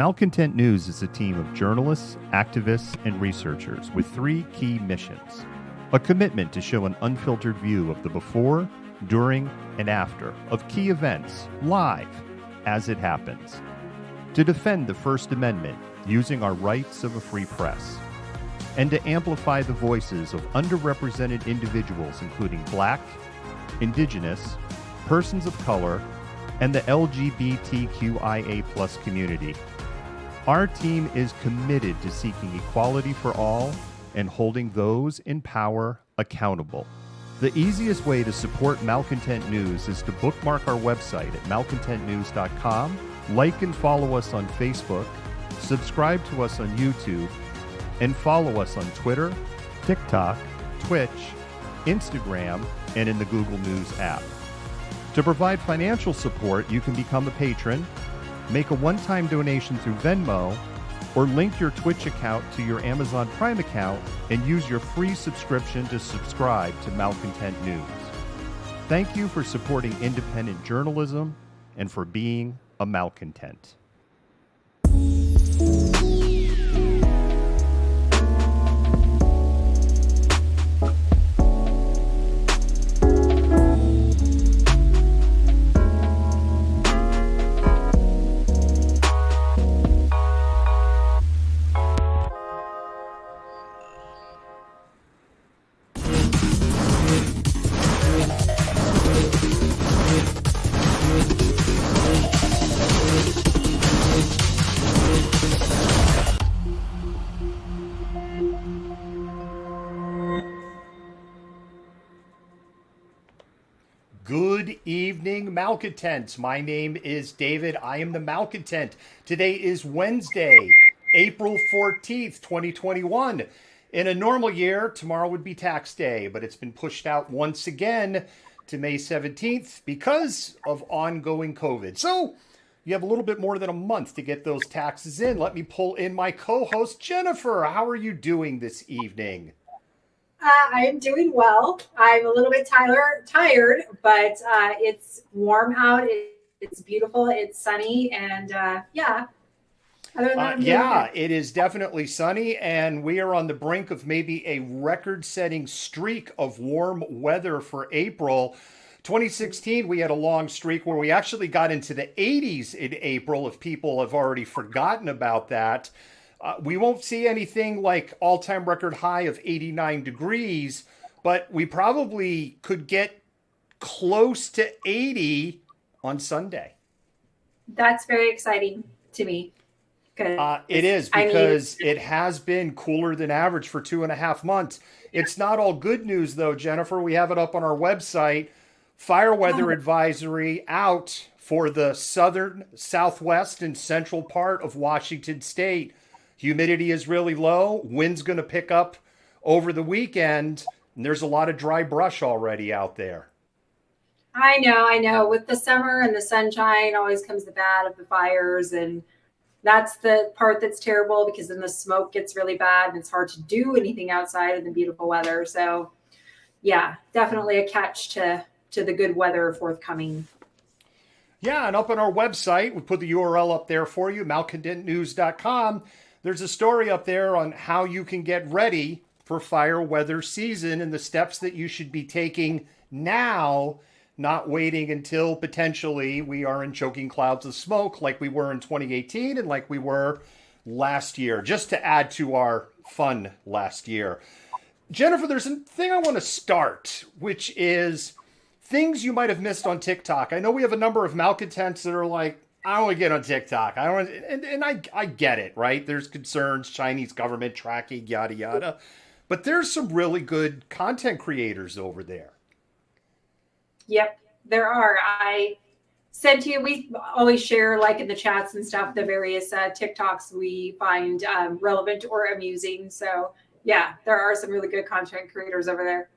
Malcontent News is a team of journalists, activists, and researchers with three key missions. A commitment to show an unfiltered view of the before, during, and after of key events, live, as it happens. To defend the First Amendment using our rights of a free press. And to amplify the voices of underrepresented individuals including Black, Indigenous, persons of color, and the LGBTQIA+ community. Our team is committed to seeking equality for all and holding those in power accountable. The easiest way to support Malcontent News is to bookmark our website at malcontentnews.com, like and follow us on Facebook, subscribe to us on YouTube, and follow us on Twitter, TikTok, Twitch, Instagram, and in the Google News app. To provide financial support, you can become a patron, make a one-time donation through Venmo, or link your Twitch account to your Amazon Prime account and use your free subscription to subscribe to Malcontent News. Thank you for supporting independent journalism and for being a malcontent. Good evening, Malcontents. My name is David. I am the Malcontent. Today is Wednesday, April 14th, 2021. In a normal year, tomorrow would be tax day, but it's been pushed out once again to May 17th because of ongoing COVID. So you have a little bit more than a month to get those taxes in. Let me pull in my co-host, Jennifer. How are you doing this evening? I am doing well. I'm a little bit tired, but it's warm out. It's beautiful. It's sunny, and yeah. Other than that, yeah, it is definitely sunny, and we are on the brink of maybe a record-setting streak of warm weather for April. 2016, we had a long streak where we actually got into the 80s in April, if people have already forgotten about that. We won't see anything like all-time record high of 89 degrees, but we probably could get close to 80 on Sunday. That's very exciting to me. It is, because it has been cooler than average for 2.5 months. It's not all good news, though, Jennifer. We have it up on our website. Fire weather advisory out for the southern, southwest, and central part of Washington state. Humidity is really low. Wind's going to pick up over the weekend. And there's a lot of dry brush already out there. I know. With the summer and the sunshine, always comes the bad of the fires. And that's the part that's terrible, because then the smoke gets really bad and it's hard to do anything outside in the beautiful weather. So yeah, definitely a catch to the good weather forthcoming. Yeah, and up on our website, we put the URL up there for you, malcontentnews.com. There's a story up there on how you can get ready for fire weather season and the steps that you should be taking now, not waiting until potentially we are in choking clouds of smoke like we were in 2018 and like we were last year, just to add to our fun last year. Jennifer, there's a thing I want to start, which is things you might have missed on TikTok. I know we have a number of malcontents that are like, I don't want to get on TikTok. I get it, right? There's concerns, Chinese government tracking, yada, yada. But there's some really good content creators over there. Yep, there are. I said to you, we always share, like in the chats and stuff, the various TikToks we find relevant or amusing. So yeah, there are some really good content creators over there.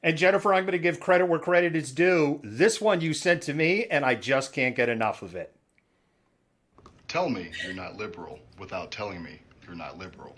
And Jennifer, I'm going to give credit where credit is due. This one you sent to me, and I just can't get enough of it. Tell me you're not liberal without telling me you're not liberal.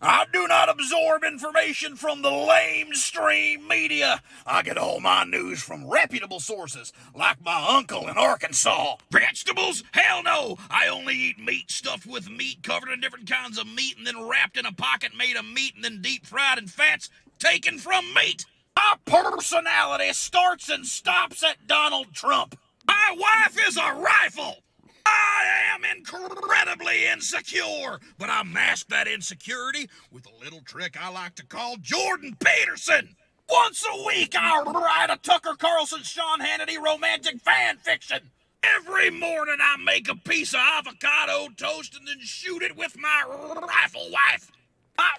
I do not absorb information from the lamestream media. I get all my news from reputable sources, like my uncle in Arkansas. Vegetables? Hell no! I only eat meat stuffed with meat, covered in different kinds of meat, and then wrapped in a pocket made of meat, and then deep fried in fats taken from meat. My personality starts and stops at Donald Trump. My wife is a rifle. I am incredibly insecure, but I mask that insecurity with a little trick I like to call Jordan Peterson. Once a week, I write a Tucker Carlson, Sean Hannity romantic fan fiction. Every morning, I make a piece of avocado toast and then shoot it with my rifle wife. My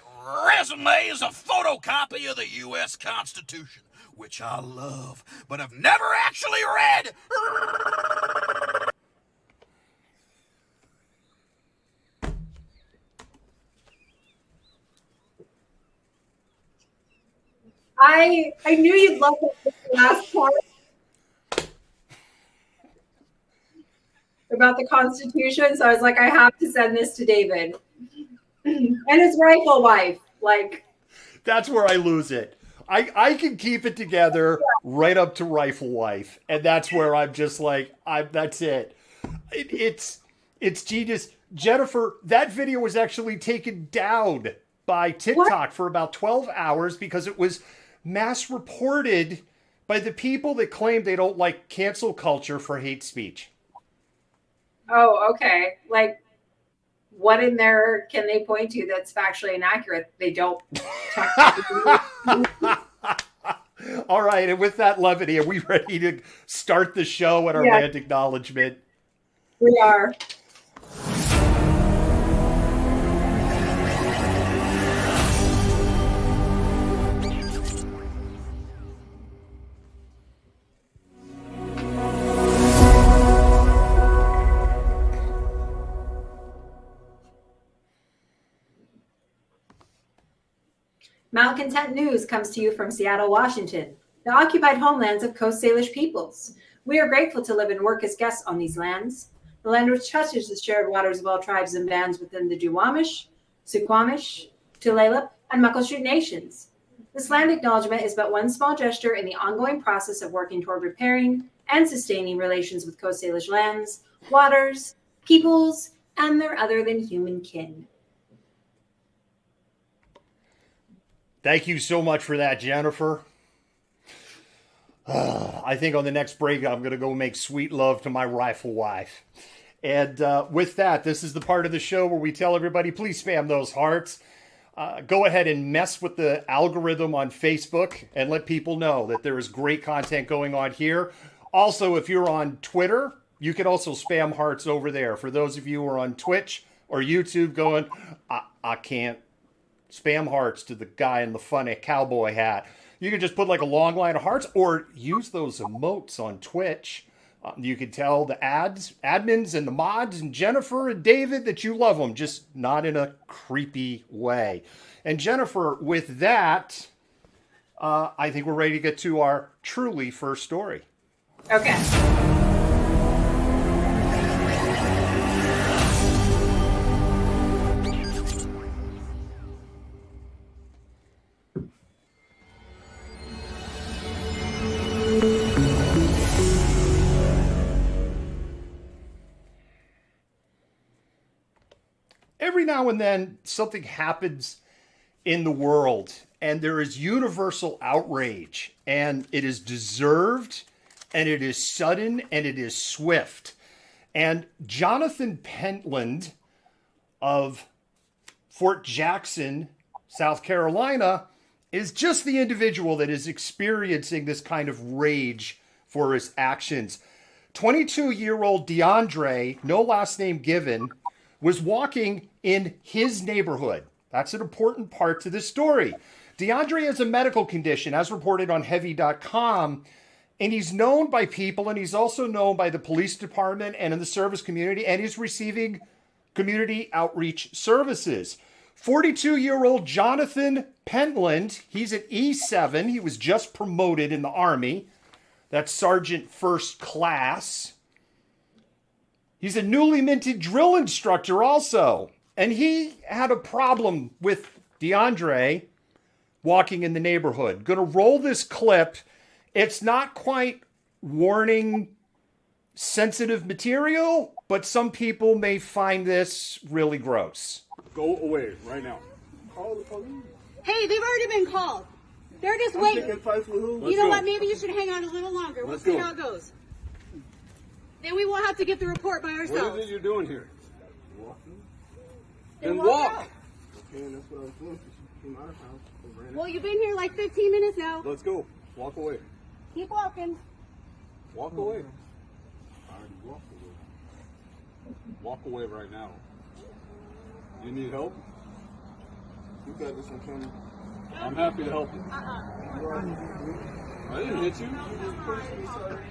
resume is a photocopy of the U.S. Constitution, which I love, but have never actually read. I knew you'd love the last part about the Constitution, so I was like, I have to send this to David and his rifle wife. Like, that's where I lose it. I can keep it together right up to rifle wife, and that's where I'm just like, that's it. It's genius. Jennifer, that video was actually taken down by TikTok for about 12 hours because it was mass reported by the people that claim they don't like cancel culture for hate speech. Oh, okay. Like, what in there can they point to that's factually inaccurate? They don't. All right. And with that levity, are we ready to start the show at our land acknowledgement? We are. Malcontent News comes to you from Seattle, Washington, the occupied homelands of Coast Salish peoples. We are grateful to live and work as guests on these lands, the land which touches the shared waters of all tribes and bands within the Duwamish, Suquamish, Tulalip, and Muckleshoot nations. This land acknowledgement is but one small gesture in the ongoing process of working toward repairing and sustaining relations with Coast Salish lands, waters, peoples, and their other than human kin. Thank you so much for that, Jennifer. I think on the next break, I'm going to go make sweet love to my rifle wife. And with that, this is the part of the show where we tell everybody, please spam those hearts. Go ahead and mess with the algorithm on Facebook and let people know that there is great content going on here. Also, if you're on Twitter, you can also spam hearts over there. For those of you who are on Twitch or YouTube going, I can't spam hearts to the guy in the funny cowboy hat. You can just put like a long line of hearts or use those emotes on Twitch. You can tell the admins and the mods and Jennifer and David that you love them, just not in a creepy way. And Jennifer, with that, I think we're ready to get to our truly first story. Okay. Every now and then, something happens in the world, and there is universal outrage, and it is deserved, and it is sudden, and it is swift. And Jonathan Pentland of Fort Jackson, South Carolina, is just the individual that is experiencing this kind of rage for his actions. 22-year-old DeAndre, no last name given, was walking in his neighborhood. That's an important part to this story. DeAndre has a medical condition, as reported on Heavy.com, and he's known by people, and he's also known by the police department and in the service community, and he's receiving community outreach services. 42-year-old Jonathan Pentland, he's an E7. He was just promoted in the Army. That's Sergeant First Class. He's a newly minted drill instructor also. And he had a problem with DeAndre walking in the neighborhood. Going to roll this clip. It's not quite warning sensitive material, but some people may find this really gross. Go away right now. Call the police. Hey, they've already been called. They're just waiting. Taking fights with who? You know what? Maybe you should hang on a little longer. We'll see how it goes. Then we won't have to get the report by ourselves. What is it you're doing here? Walking. Then walk. out. Okay, and that's what I was doing. She came out of the house. and ran Well, you've been here like 15 minutes now. Let's go. Walk away. Keep walking. Walk away. I already walked away. Walk away right now. You need help? You got this on camera. I'm happy to help you. I didn't hit you.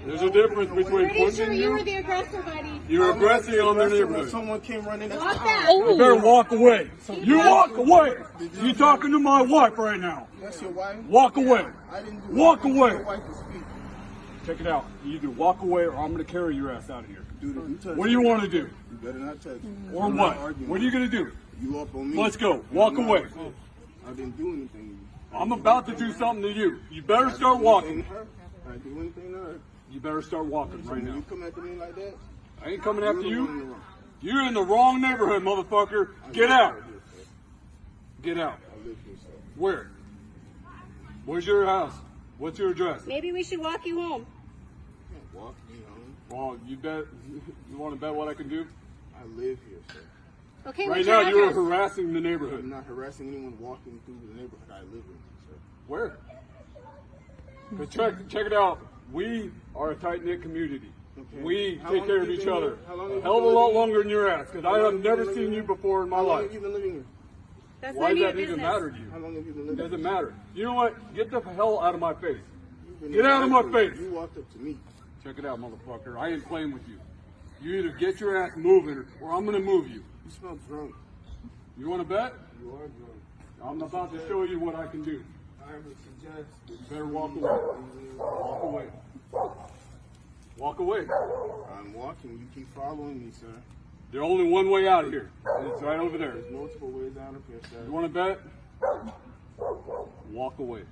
There's a difference between Pretty sure punching you were you. the aggressor, buddy. You're aggressing on their When neighborhood. someone came running, that's Walk the back. You better walk away. You walk away. You're talking to my wife right now. That's your wife? Walk away. I didn't do Walk anything. away. Your wife can speak. Check it out. You either walk away or I'm going to carry your ass out of here. Dude, if you touch What do you me, want to do? You better not touch me. Or I'm what? not arguing. What are you going to do? You up on me. Let's go. Walk I'm not. away. I didn't do anything to you. I'm about to do something to you. You better start walking. I didn't do anything to her. You better start walking So right when now. you come after me like that, I ain't coming after you're the one in the you. wrong. You're in the wrong neighborhood, motherfucker. I Get live out. here, sir. Get out. I live here, sir. Where? Where's your house? What's your address? Maybe we should walk you home. You can't walk me home. Well, you bet. You want to bet what I can do? I live here, sir. Okay, Right what's now, your you're address? harassing the I'm neighborhood. not harassing anyone walking through the neighborhood I live in, sir. Where? 'Cause check it out. We are a tight-knit community. Okay. We How take long care have of you each been other. here? How long A have hell you of a been lot living longer than your ass, because I How long have have you never been seen living you here? before in my How long life. have you been living here? That's Why none does of your that even business. matter to you? How long have you been It living doesn't here? matter. You know what? Get the hell out of my face. You've been Get out of my here. face. You walked up to me. Check it out, motherfucker. I ain't playing with you. You either get your ass moving, or I'm gonna move you. You smell drunk. You want to bet? You are drunk. I'm about to show you what I can do. I would suggest You better walk away. Walk away. Walk away. I'm walking. You keep following me, sir. There's only one way out of here. And it's right over there. There's multiple ways out of here, sir. You want to bet? Walk away.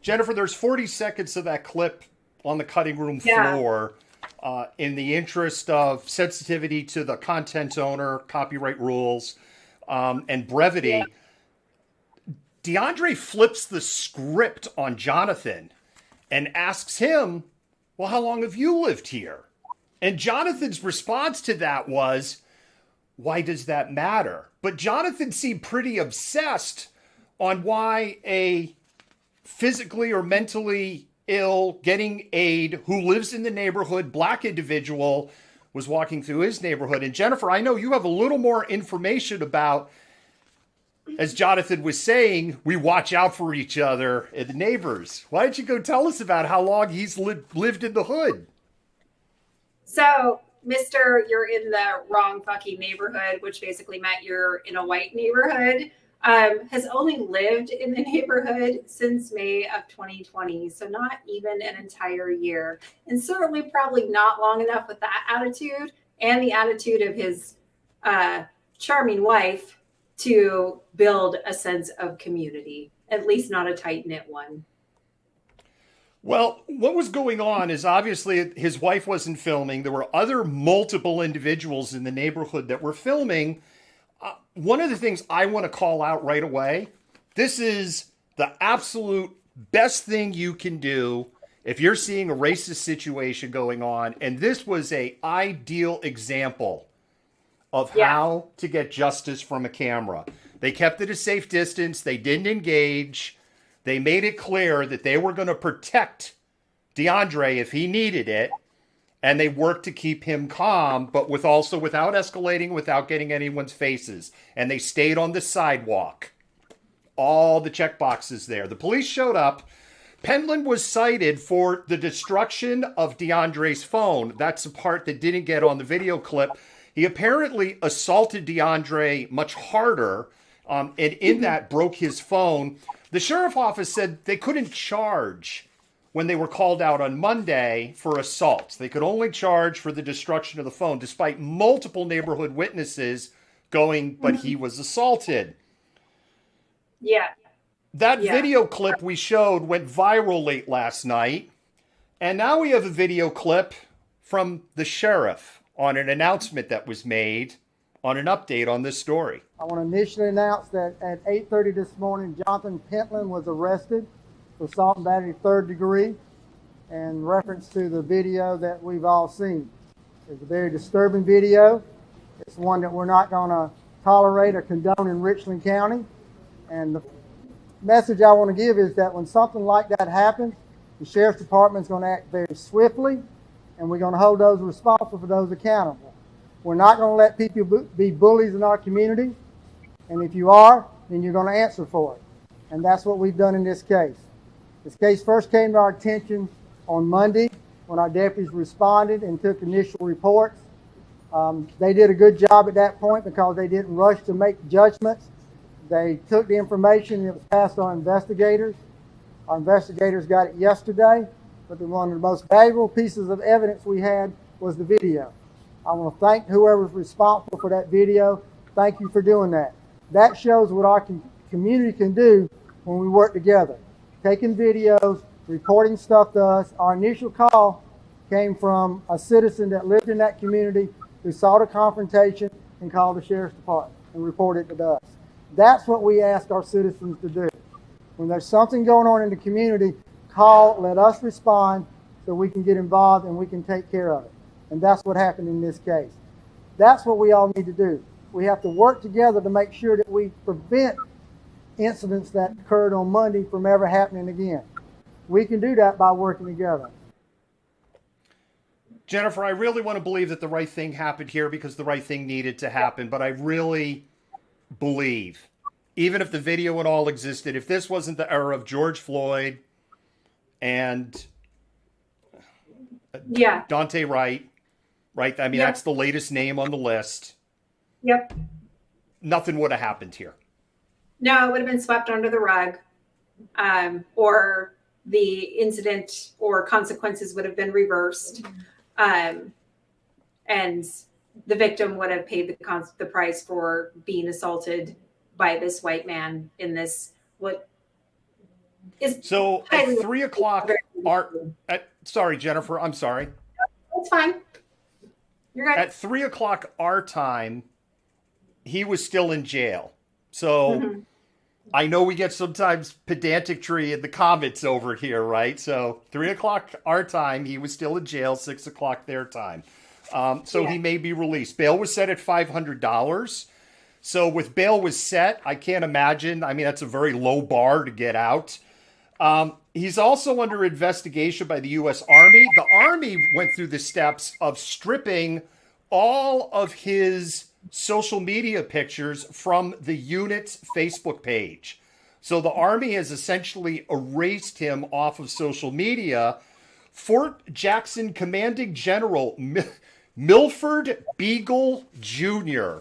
Jennifer, there's 40 seconds of that clip on the cutting room Yeah. floor. In the interest of sensitivity to the content owner, copyright rules, and brevity, Yeah. DeAndre flips the script on Jonathan and asks him, well, how long have you lived here? And Jonathan's response to that was, why does that matter? But Jonathan seemed pretty obsessed on why a physically or mentally ill, getting aid, who lives in the neighborhood, black individual, was walking through his neighborhood. And Jennifer, I know you have a little more information about, as Jonathan was saying, we watch out for each other and the neighbors. Why don't you go tell us about how long he's lived in the hood? So, Mr., you're in the wrong fucking neighborhood, which basically meant you're in a white neighborhood, has only lived in the neighborhood since May of 2020. So not even an entire year. And certainly probably not long enough with that attitude and the attitude of his charming wife to build a sense of community, at least not a tight-knit one. Well, what was going on is obviously his wife wasn't filming. There were other multiple individuals in the neighborhood that were filming. One of the things I want to call out right away, this is the absolute best thing you can do if you're seeing a racist situation going on. And this was an ideal example of how to get justice from a camera. They kept it a safe distance. They didn't engage. They made it clear that they were going to protect DeAndre if he needed it. And they worked to keep him calm, but without escalating, without getting anyone's faces. And they stayed on the sidewalk. All the check boxes there. The police showed up. Penland was cited for the destruction of DeAndre's phone. That's the part that didn't get on the video clip. He apparently assaulted DeAndre much harder, and in that broke his phone. The sheriff office said they couldn't charge when they were called out on Monday for assault. They could only charge for the destruction of the phone, despite multiple neighborhood witnesses going, but he was assaulted. Yeah. That video clip we showed went viral late last night. And now we have a video clip from the sheriff on an announcement that was made on an update on this story. I want to initially announce that at 8:30 this morning, Jonathan Pentland was arrested for assault and battery 3rd degree, in reference to the video that we've all seen. It's a very disturbing video. It's one that we're not going to tolerate or condone in Richland County. And the message I want to give is that when something like that happens, the Sheriff's Department is going to act very swiftly, and we're going to hold those responsible for those accountable. We're not going to let people be bullies in our community, and if you are, then you're going to answer for it. And that's what we've done in this case. This case first came to our attention on Monday when our deputies responded and took initial reports. They did a good job at that point because they didn't rush to make judgments. They took the information and it was passed on investigators. Our investigators got it yesterday, but one of the most valuable pieces of evidence we had was the video. I want to thank whoever was responsible for that video. Thank you for doing that. That shows what our community can do when we work together. Taking videos, reporting stuff to us. Our initial call came from a citizen that lived in that community who saw the confrontation and called the Sheriff's Department and reported it to us. That's what we ask our citizens to do. When there's something going on in the community, call, let us respond so we can get involved and we can take care of it. And that's what happened in this case. That's what we all need to do. We have to work together to make sure that we prevent incidents that occurred on Monday from ever happening again. We can do that by working together. Jennifer, I really want to believe that the right thing happened here because the right thing needed to happen, but I really believe, even if the video at all existed, if this wasn't the era of George Floyd and Dante Wright, right? I mean, that's the latest name on the list. Yep. Nothing would have happened here. No, it would have been swept under the rug, or the incident or consequences would have been reversed. And the victim would have paid the price for being assaulted by this white man in this, what is so at 3 o'clock. Sorry, Jennifer, I'm sorry. It's fine. You're right. At 3 o'clock our time, he was still in jail. So I know we get sometimes pedantry in the comments over here, right? So 3 o'clock our time, he was still in jail, 6 o'clock their time. He may be released. Bail was set at $500. So with bail was set, I can't imagine. I mean, that's a very low bar to get out. He's also under investigation by the U.S. Army. The Army went through the steps of stripping all of his social media pictures from the unit's Facebook page. So the Army has essentially erased him off of social media. Fort Jackson Commanding General Milford Beagle Jr.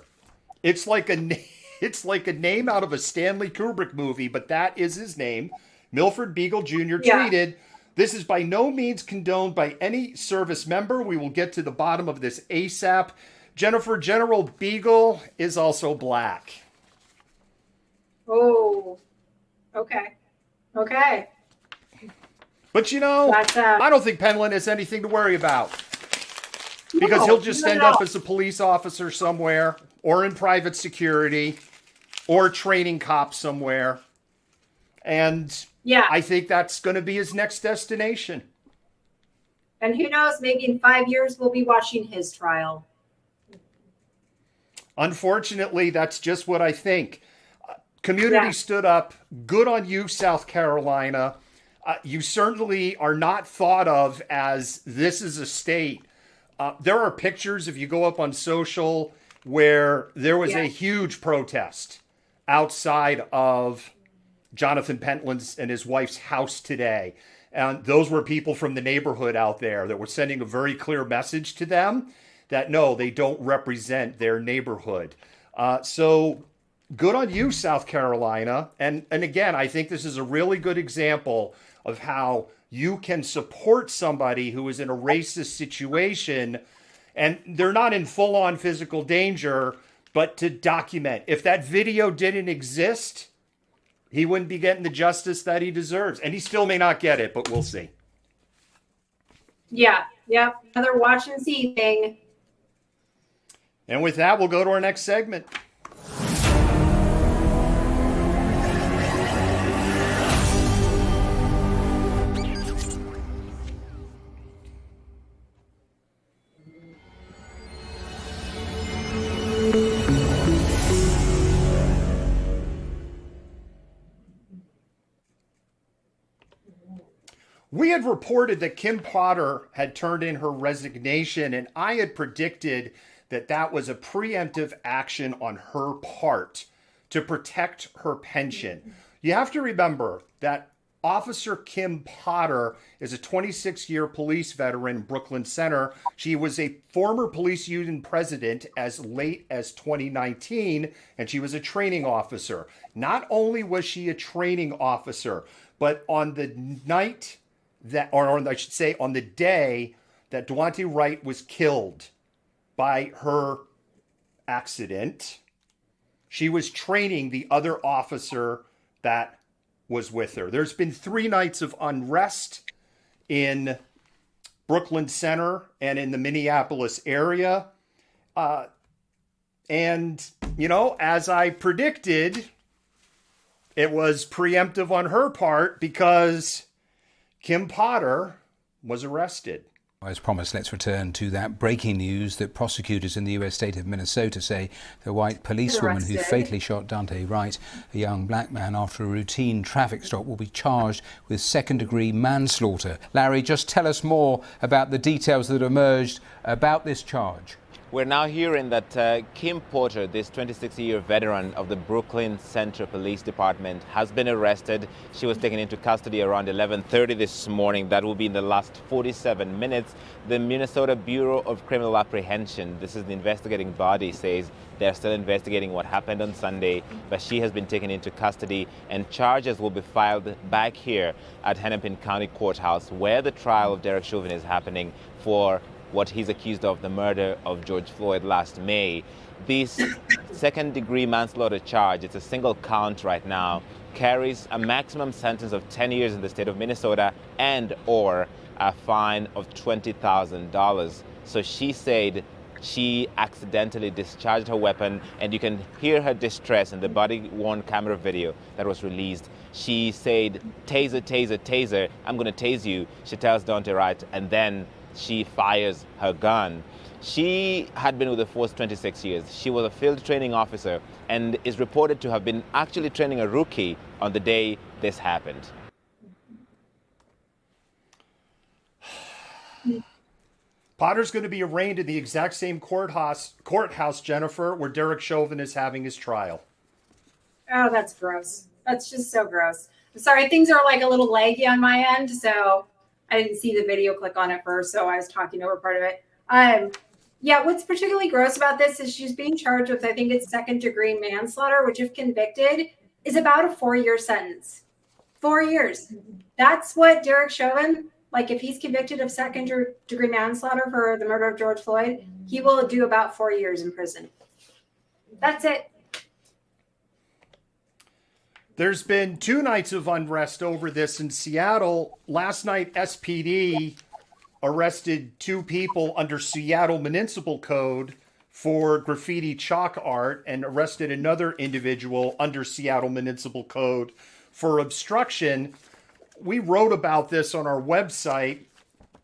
It's like a name out of a Stanley Kubrick movie, but that is his name. Milford Beagle Jr. tweeted, "This is by no means condoned by any service member. We will get to the bottom of this ASAP. Jennifer, General Beagle is also black." Oh, okay. Okay. But I don't think Penland has anything to worry about. Because he'll just end up as a police officer somewhere, or in private security, or training cops somewhere. And I think that's going to be his next destination. And who knows, maybe in 5 years we'll be watching his trial. Unfortunately, that's just what I think. Community stood up. Good on you, South Carolina. You certainly are not thought of as this is a state. There are pictures, if you go up on social, where there was a huge protest outside of Jonathan Pentland's and his wife's house today. And those were people from the neighborhood out there that were sending a very clear message to them that, no, they don't represent their neighborhood. So good on you, South Carolina. And again, I think this is a really good example of how you can support somebody who is in a racist situation and they're not in full-on physical danger, but to document. If that video didn't exist, he wouldn't be getting the justice that he deserves. And he still may not get it, but we'll see. Yeah. Another watch and see thing. And with that, we'll go to our next segment. We had reported that Kim Potter had turned in her resignation, and I had predicted that that was a preemptive action on her part to protect her pension. You have to remember that Officer Kim Potter is a 26-year police veteran in Brooklyn Center. She was a former police union president as late as 2019, and she was a training officer. Not only was she a training officer, but on the night that, or I should say on the day that Duante Wright was killed by her accident, she was training the other officer that was with her. There's been 3 nights of unrest in Brooklyn Center and in the Minneapolis area. And, you know, as I predicted, it was preemptive on her part because Kim Potter was arrested. As promised, let's return to that breaking news that prosecutors in the U.S. state of Minnesota say the white policewoman who fatally shot Duante Wright, a young black man, after a routine traffic stop, will be charged with second-degree manslaughter. Larry, just tell us more about the details that emerged about this charge. We're now hearing that Kim Potter, this 26-year veteran of the Brooklyn Center Police Department, has been arrested. She was taken into custody around 11:30 this morning. That will be in the last 47 minutes. The Minnesota Bureau of Criminal Apprehension, this is the investigating body, says they're still investigating what happened on Sunday, but she has been taken into custody and charges will be filed back here at Hennepin County Courthouse, where the trial of Derek Chauvin is happening for what he's accused of, the murder of George Floyd last May. This second-degree manslaughter charge, it's a single count right now, carries a maximum sentence of 10 years in the state of Minnesota and or a fine of $20,000. So she said she accidentally discharged her weapon, and you can hear her distress in the body-worn camera video that was released. She said, "Taser, taser, taser, I'm gonna tase you," she tells Duante Wright, and then she fires her gun. She had been with the force 26 years. She was a field training officer and is reported to have been actually training a rookie on the day this happened. Potter's going to be arraigned in the exact same courthouse, Jennifer, where Derek Chauvin is having his trial. Oh, that's gross. That's just so gross. I'm sorry, things are like a little laggy on my end, so I didn't see the video click on it first, so I was talking over part of it. Yeah, what's particularly gross about this is she's being charged with, I think it's second-degree manslaughter, which if convicted is about a 4-year sentence. 4 years. That's what Derek Chauvin, like if he's convicted of second-degree manslaughter for the murder of George Floyd, he will do about 4 years in prison. That's it. There's been 2 nights of unrest over this in Seattle. Last night, SPD arrested 2 people under Seattle Municipal Code for graffiti chalk art and arrested another individual under Seattle Municipal Code for obstruction. We wrote about this on our website.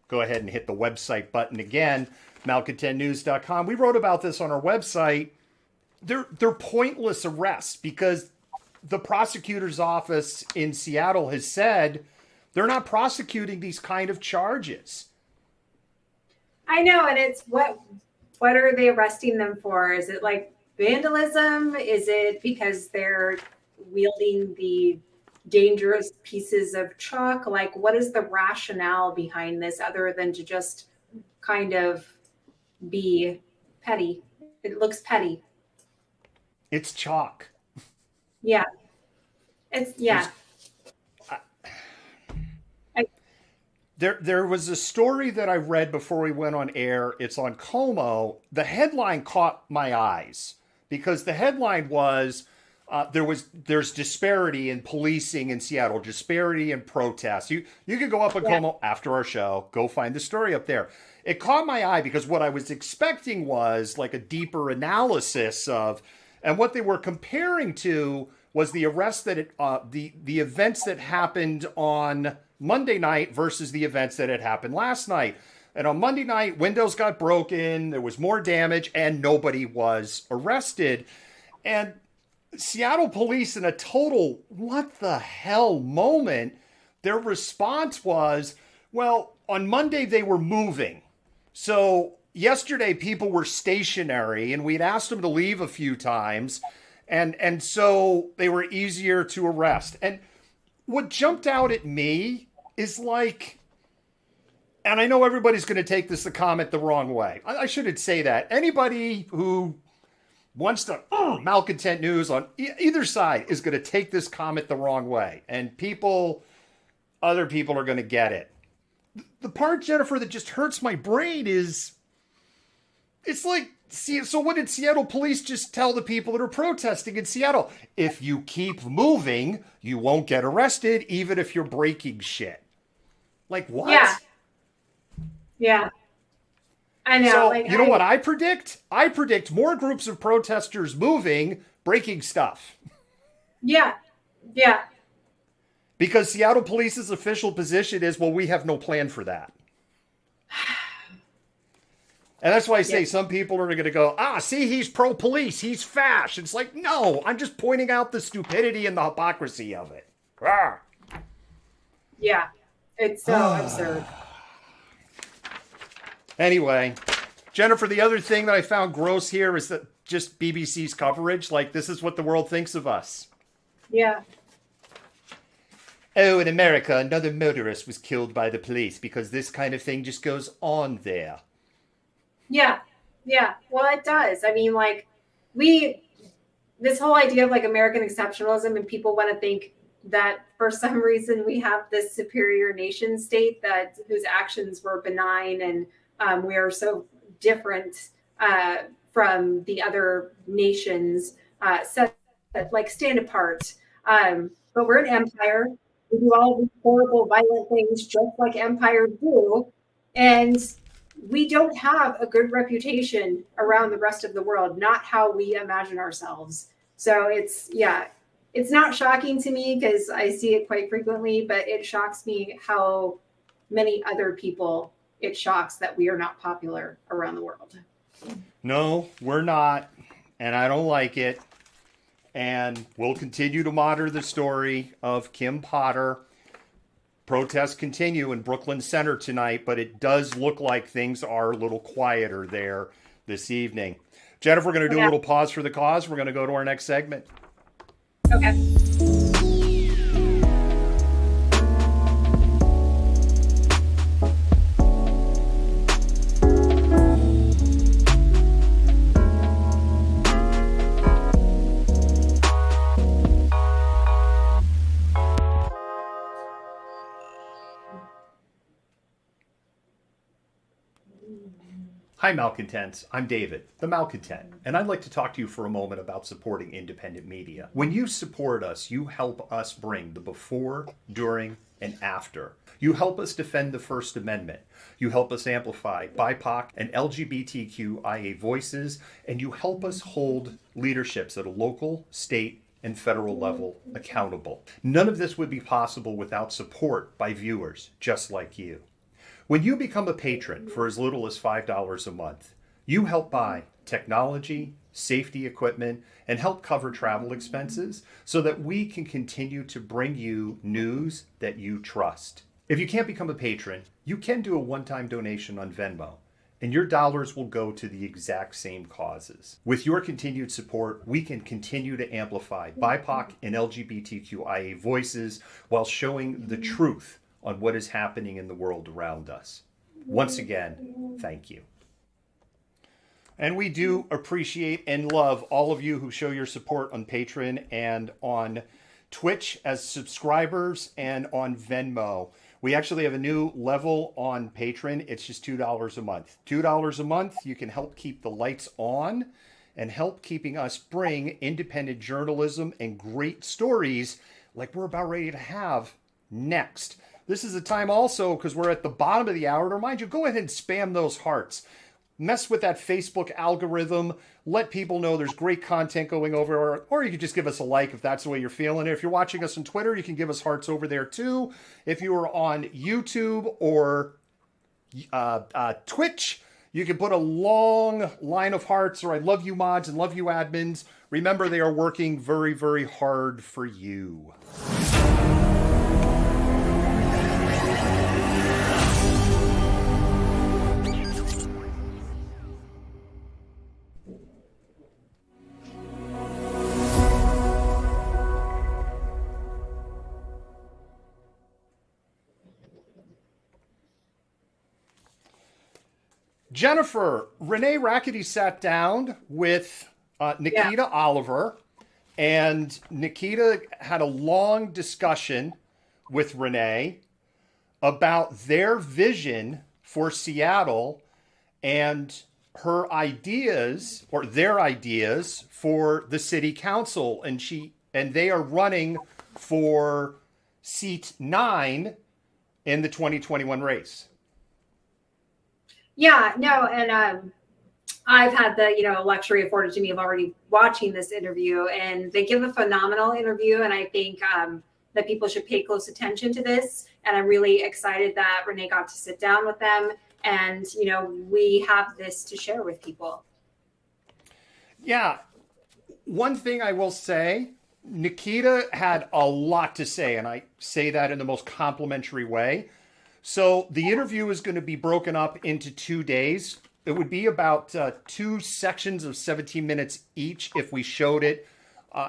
Go ahead and hit the website button again, malcontentnews.com. We wrote about this on our website. They're pointless arrests because the prosecutor's office in Seattle has said they're not prosecuting these kind of charges. I know, and it's what are they arresting them for? Is it like vandalism? Is it because they're wielding the dangerous pieces of chalk? Like, what is the rationale behind this other than to just kind of be petty? It looks petty. It's chalk. Yeah. It's, yeah. There was a story that I read before we went on air. It's on Como. The headline caught my eyes because the headline was there's disparity in policing in Seattle, disparity in protests. You could go up on Como after our show, go find the story up there. It caught my eye because what I was expecting was like a deeper analysis of, and what they were comparing to was the arrest that the events that happened on Monday night versus the events that had happened last night. And on Monday night, windows got broken, there was more damage, and nobody was arrested. And Seattle police, in a total what the hell moment, their response was, well, on Monday they were moving. So yesterday people were stationary and we'd asked them to leave a few times. And so they were easier to arrest. And what jumped out at me is like, and I know everybody's going to take this comment the wrong way. I shouldn't say that. Anybody who wants to malcontent news on either side is going to take this comment the wrong way. And other people are going to get it. The part, Jennifer, that just hurts my brain is, it's like, so what did Seattle police just tell the people that are protesting in Seattle? If you keep moving, you won't get arrested, even if you're breaking shit. Like, what? Yeah. I know. So, you know what I predict? I predict more groups of protesters moving, breaking stuff. Yeah. Yeah. Because Seattle police's official position is, well, we have no plan for that. And that's why I say some people are going to go, see, he's pro-police, he's fash. It's like, no, I'm just pointing out the stupidity and the hypocrisy of it. Rawr. Yeah, it's so absurd. Anyway, Jennifer, the other thing that I found gross here is that just BBC's coverage, like, this is what the world thinks of us. Yeah. Oh, in America, another motorist was killed by the police because this kind of thing just goes on there. Yeah. Yeah. Well, it does. I mean, like, this whole idea of like American exceptionalism, and people want to think that for some reason we have this superior nation state whose actions were benign and we are so different from the other nations, stand apart. But we're an empire. We do all these horrible, violent things just like empires do. And we don't have a good reputation around the rest of the world, not how we imagine ourselves. So it's not shocking to me because I see it quite frequently, but it shocks me how many other people it shocks that we are not popular around the world. No, we're not. And I don't like it. And we'll continue to monitor the story of Kim Potter. Protests continue in Brooklyn Center tonight, but it does look like things are a little quieter there this evening. Jennifer, we're going to do a little pause for the cause. We're going to go to our next segment. Okay. Hi, Malcontents. I'm David, the Malcontent, and I'd like to talk to you for a moment about supporting independent media. When you support us, you help us bring the before, during, and after. You help us defend the First Amendment. You help us amplify BIPOC and LGBTQIA voices, and you help us hold leaderships at a local, state, and federal level accountable. None of this would be possible without support by viewers just like you. When you become a patron for as little as $5 a month, you help buy technology, safety equipment, and help cover travel expenses so that we can continue to bring you news that you trust. If you can't become a patron, you can do a one-time donation on Venmo, and your dollars will go to the exact same causes. With your continued support, we can continue to amplify BIPOC and LGBTQIA voices while showing the truth on what is happening in the world around us. Once again, thank you. And we do appreciate and love all of you who show your support on Patreon and on Twitch as subscribers and on Venmo. We actually have a new level on Patreon. It's just $2 a month. $2 a month, you can help keep the lights on and help keeping us bring independent journalism and great stories like we're about ready to have next. This is a time also, because we're at the bottom of the hour, to remind you, go ahead and spam those hearts. Mess with that Facebook algorithm. Let people know there's great content going over, or you can just give us a like if that's the way you're feeling. If you're watching us on Twitter, you can give us hearts over there too. If you are on YouTube or Twitch, you can put a long line of hearts, or I love you mods and love you admins. Remember, they are working very, very hard for you. Jennifer, Renee Rackety sat down with Nikita Oliver, and Nikita had a long discussion with Renee about their vision for Seattle and her ideas, or their ideas, for the city council. And they are running for seat 9 in the 2021 race. Yeah, no, and I've had the luxury afforded to me of already watching this interview, and they give a phenomenal interview, and I think that people should pay close attention to this. And I'm really excited that Renee got to sit down with them, and we have this to share with people. Yeah, one thing I will say, Nikita had a lot to say, and I say that in the most complimentary way. So the interview is going to be broken up into 2 days. It would be about 2 sections of 17 minutes each if we showed it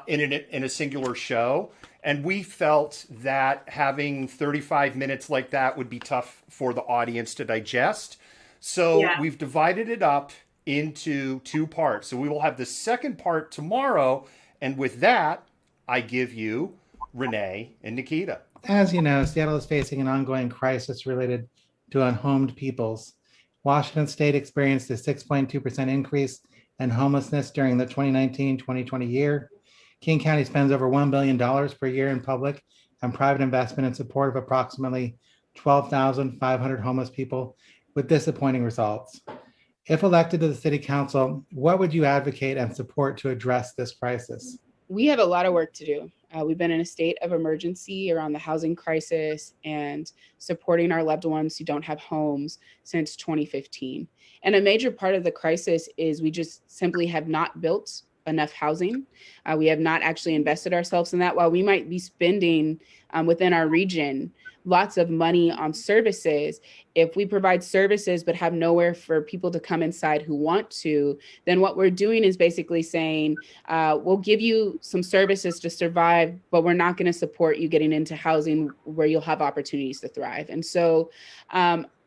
in a singular show. And we felt that having 35 minutes like that would be tough for the audience to digest. So we've divided it up into 2 parts. So we will have the second part tomorrow. And with that, I give you Renee and Nikita. As you know, Seattle is facing an ongoing crisis related to unhomed peoples. Washington State experienced a 6.2% increase in homelessness during the 2019-2020 year. King County spends over $1 billion per year in public and private investment in support of approximately 12,500 homeless people with disappointing results. If elected to the city council, what would you advocate and support to address this crisis? We have a lot of work to do. We've been in a state of emergency around the housing crisis and supporting our loved ones who don't have homes since 2015. And a major part of the crisis is we just simply have not built enough housing. We have not actually invested ourselves in that. While we might be spending within our region lots of money on services, if we provide services but have nowhere for people to come inside who want to, then what we're doing is basically saying, we'll give you some services to survive, but we're not going to support you getting into housing where you'll have opportunities to thrive. And so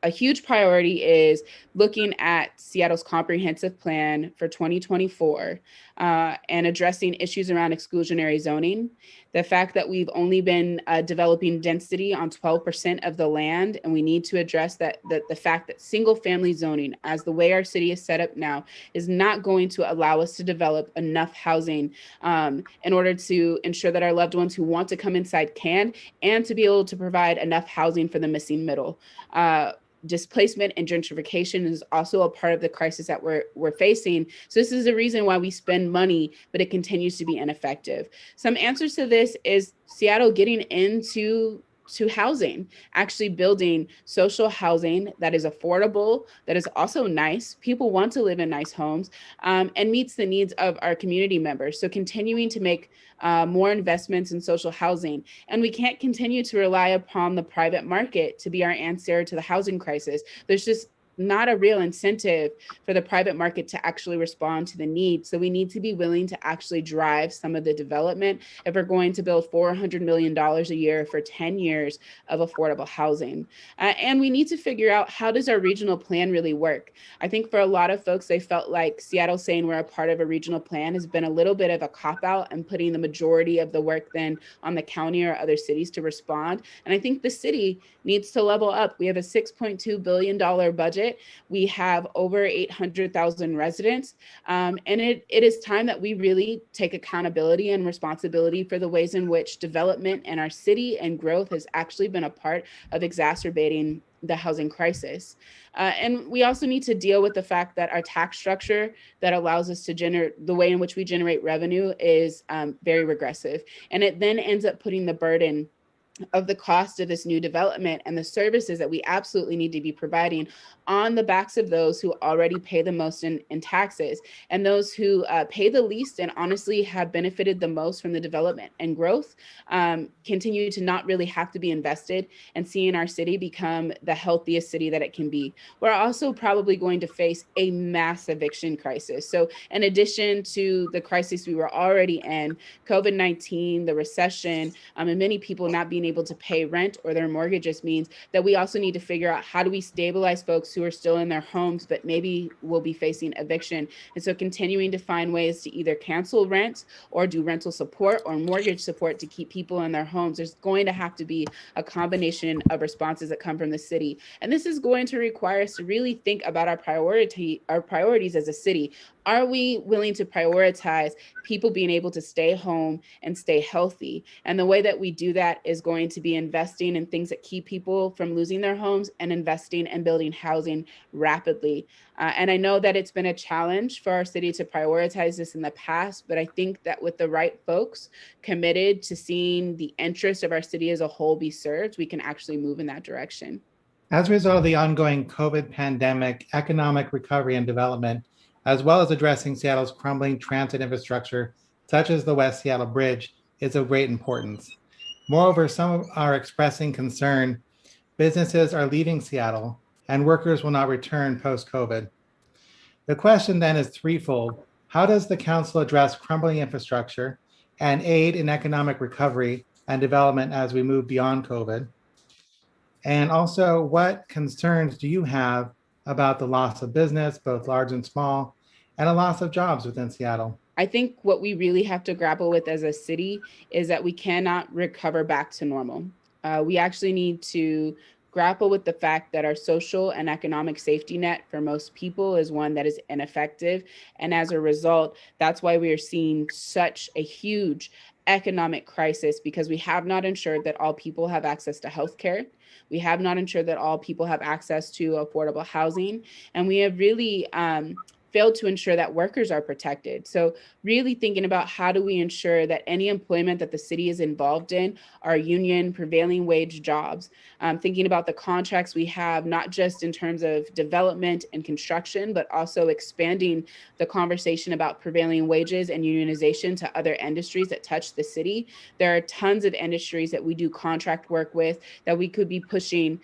a huge priority is looking at Seattle's comprehensive plan for 2024 and addressing issues around exclusionary zoning. The fact that we've only been developing density on 12% of the land, and we need to address the fact that single family zoning, as the way our city is set up now, is not going to allow us to develop enough housing in order to ensure that our loved ones who want to come inside can, and to be able to provide enough housing for the missing middle. Displacement and gentrification is also a part of the crisis that we're facing. So this is the reason why we spend money, but it continues to be ineffective. Some answers to this is Seattle getting into housing, actually building social housing that is affordable, that is also nice. People want to live in nice homes, and meets the needs of our community members. So continuing to make more investments in social housing. And we can't continue to rely upon the private market to be our answer to the housing crisis. There's just not a real incentive for the private market to actually respond to the need. So we need to be willing to actually drive some of the development if we're going to build $400 million a year for 10 years of affordable housing. And we need to figure out, how does our regional plan really work? I think for a lot of folks, they felt like Seattle saying we're a part of a regional plan has been a little bit of a cop-out and putting the majority of the work then on the county or other cities to respond. And I think the city needs to level up. We have a $6.2 billion budget. We have over 800,000 residents. And it is time that we really take accountability and responsibility for the ways in which development in our city and growth has actually been a part of exacerbating the housing crisis. And we also need to deal with the fact that our tax structure that allows us to generate, the way in which we generate revenue is very regressive. And it then ends up putting the burden of the cost of this new development and the services that we absolutely need to be providing on the backs of those who already pay the most in taxes, and those who pay the least and honestly have benefited the most from the development and growth continue to not really have to be invested and seeing our city become the healthiest city that it can be. We're also probably going to face a mass eviction crisis. So in addition to the crisis we were already in, COVID-19, the recession, and many people not being able to pay rent or their mortgages means that we also need to figure out, how do we stabilize folks who are still in their homes but maybe will be facing eviction? And so continuing to find ways to either cancel rent or do rental support or mortgage support to keep people in their homes. There's going to have to be a combination of responses that come from the city. And this is going to require us to really think about our priorities as a city. Are we willing to prioritize people being able to stay home and stay healthy? And the way that we do that is going to be investing in things that keep people from losing their homes and investing and building housing rapidly. And I know that it's been a challenge for our city to prioritize this in the past, but I think that with the right folks committed to seeing the interest of our city as a whole be served, we can actually move in that direction. As a result of the ongoing COVID pandemic, economic recovery and development, as well as addressing Seattle's crumbling transit infrastructure, such as the West Seattle Bridge, is of great importance. Moreover, some are expressing concern businesses are leaving Seattle and workers will not return post-COVID. The question then is threefold. How does the council address crumbling infrastructure and aid in economic recovery and development as we move beyond COVID? And also, what concerns do you have about the loss of business, both large and small, and a loss of jobs within Seattle? I think what we really have to grapple with as a city is that we cannot recover back to normal. We actually need to grapple with the fact that our social and economic safety net for most people is one that is ineffective. And as a result, that's why we are seeing such a huge economic crisis, because we have not ensured that all people have access to healthcare. We have not ensured that all people have access to affordable housing. And we have really failed to ensure that workers are protected. So really thinking about, how do we ensure that any employment that the city is involved in are union prevailing wage jobs? Thinking about the contracts we have, not just in terms of development and construction, but also expanding the conversation about prevailing wages and unionization to other industries that touch the city. There are tons of industries that we do contract work with that we could be pushing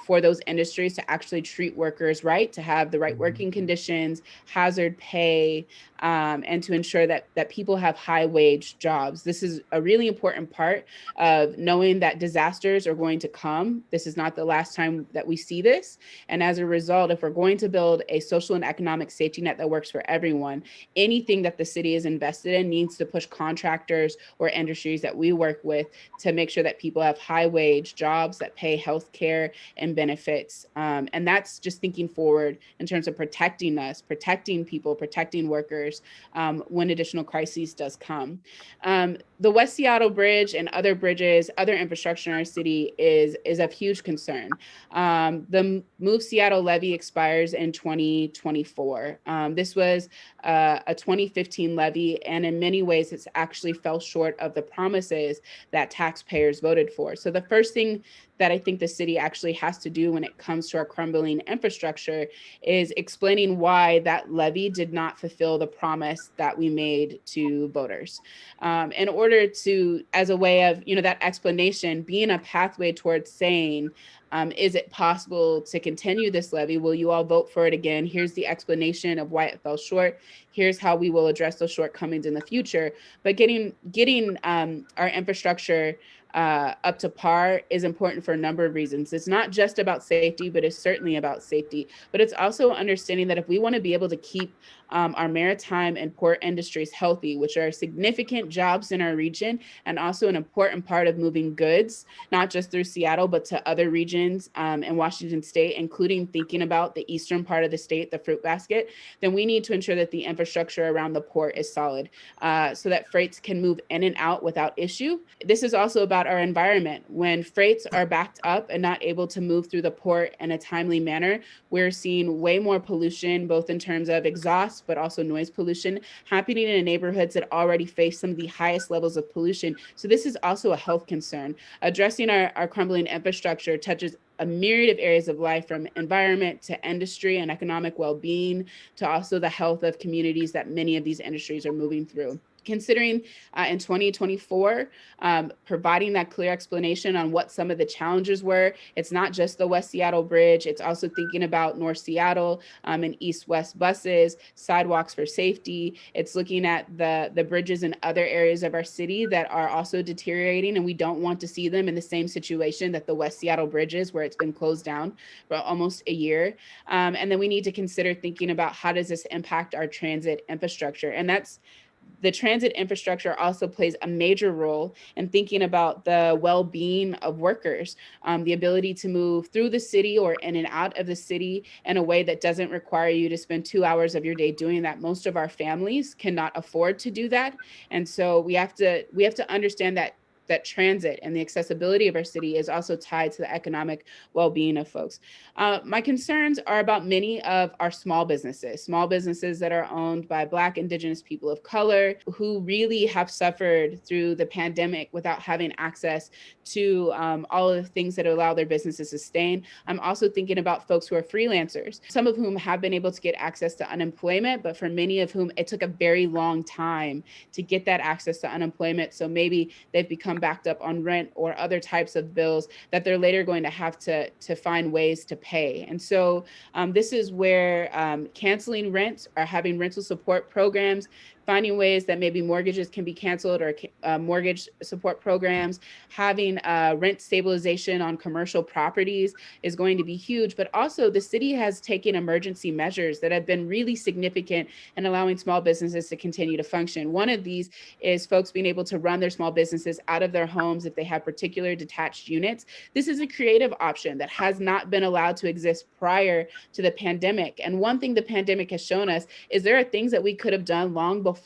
for those industries to actually treat workers right, to have the right working conditions, hazard pay, and to ensure that people have high wage jobs. This is a really important part of knowing that disasters are going to come. This is not the last time that we see this. And as a result, if we're going to build a social and economic safety net that works for everyone, anything that the city is invested in needs to push contractors or industries that we work with to make sure that people have high wage jobs that pay health care and benefits. And that's just thinking forward in terms of protecting us, protecting people, protecting workers when additional crises does come. The West Seattle Bridge and other bridges, other infrastructure in our city is of huge concern. The Move Seattle levy expires in 2024. This was a 2015 levy, and in many ways, it's actually fell short of the promises that taxpayers voted for. So the first thing that I think the city actually has to do when it comes to our crumbling infrastructure is explaining why why that levy did not fulfill the promise that we made to voters. In order to, as a way of, that explanation being a pathway towards saying, is it possible to continue this levy? Will you all vote for it again? Here's the explanation of why it fell short. Here's how we will address those shortcomings in the future. But getting our infrastructure up to par is important for a number of reasons. It's not just about safety, but it's certainly about safety. But it's also understanding that if we want to be able to keep our maritime and port industries healthy, which are significant jobs in our region and also an important part of moving goods, not just through Seattle, but to other regions in Washington state, including thinking about the eastern part of the state, the fruit basket, then we need to ensure that the infrastructure around the port is solid so that freights can move in and out without issue. This is also about our environment. When freights are backed up and not able to move through the port in a timely manner, we're seeing way more pollution, both in terms of exhaust, but also noise pollution happening in neighborhoods that already face some of the highest levels of pollution. So this is also a health concern. Addressing our crumbling infrastructure touches a myriad of areas of life, from environment to industry and economic well-being, to also the health of communities that many of these industries are moving through. Considering in 2024, providing that clear explanation on what some of the challenges were. It's not just the West Seattle Bridge. It's also thinking about North Seattle and East-West buses, sidewalks for safety. It's looking at the bridges in other areas of our city that are also deteriorating, and we don't want to see them in the same situation that the West Seattle Bridge is, where it's been closed down for almost a year. And then we need to consider thinking about how does this impact our transit infrastructure. And the transit infrastructure also plays a major role in thinking about the well-being of workers, the ability to move through the city or in and out of the city in a way that doesn't require you to spend 2 hours of your day doing that. Most of our families cannot afford to do that. And so we have to understand that transit and the accessibility of our city is also tied to the economic well-being of folks. My concerns are about many of our small businesses that are owned by Black, Indigenous people of color, who really have suffered through the pandemic without having access to all of the things that allow their businesses to sustain. I'm also thinking about folks who are freelancers, some of whom have been able to get access to unemployment, but for many of whom it took a very long time to get that access to unemployment. So maybe they've become backed up on rent or other types of bills that they're later going to have to find ways to pay. And so this is where canceling rent or having rental support programs, finding ways that maybe mortgages can be canceled or mortgage support programs, having rent stabilization on commercial properties is going to be huge. But also the city has taken emergency measures that have been really significant in allowing small businesses to continue to function. One of these is folks being able to run their small businesses out of their homes if they have particular detached units. This is a creative option that has not been allowed to exist prior to the pandemic. And one thing the pandemic has shown us is there are things that we could have done long before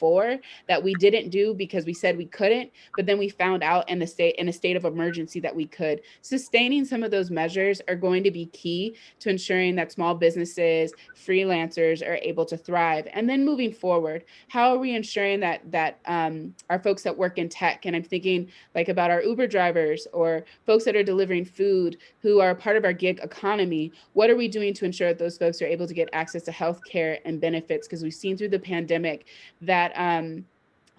that we didn't do because we said we couldn't, but then we found out in a state of emergency that we could. Sustaining some of those measures are going to be key to ensuring that small businesses, freelancers are able to thrive. And then moving forward, how are we ensuring that our folks that work in tech, and I'm thinking like about our Uber drivers or folks that are delivering food who are part of our gig economy, what are we doing to ensure that those folks are able to get access to healthcare and benefits? Because we've seen through the pandemic that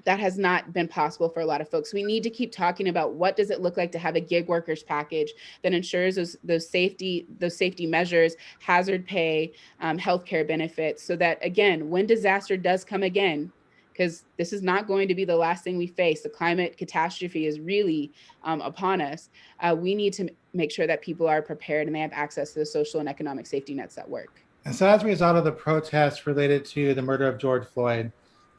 has not been possible for a lot of folks. We need to keep talking about what does it look like to have a gig workers package that ensures those safety measures, hazard pay, healthcare benefits, so that again, when disaster does come again, because this is not going to be the last thing we face, the climate catastrophe is really upon us. We need to make sure that people are prepared and they have access to the social and economic safety nets that work. And so as a result of the protests related to the murder of George Floyd,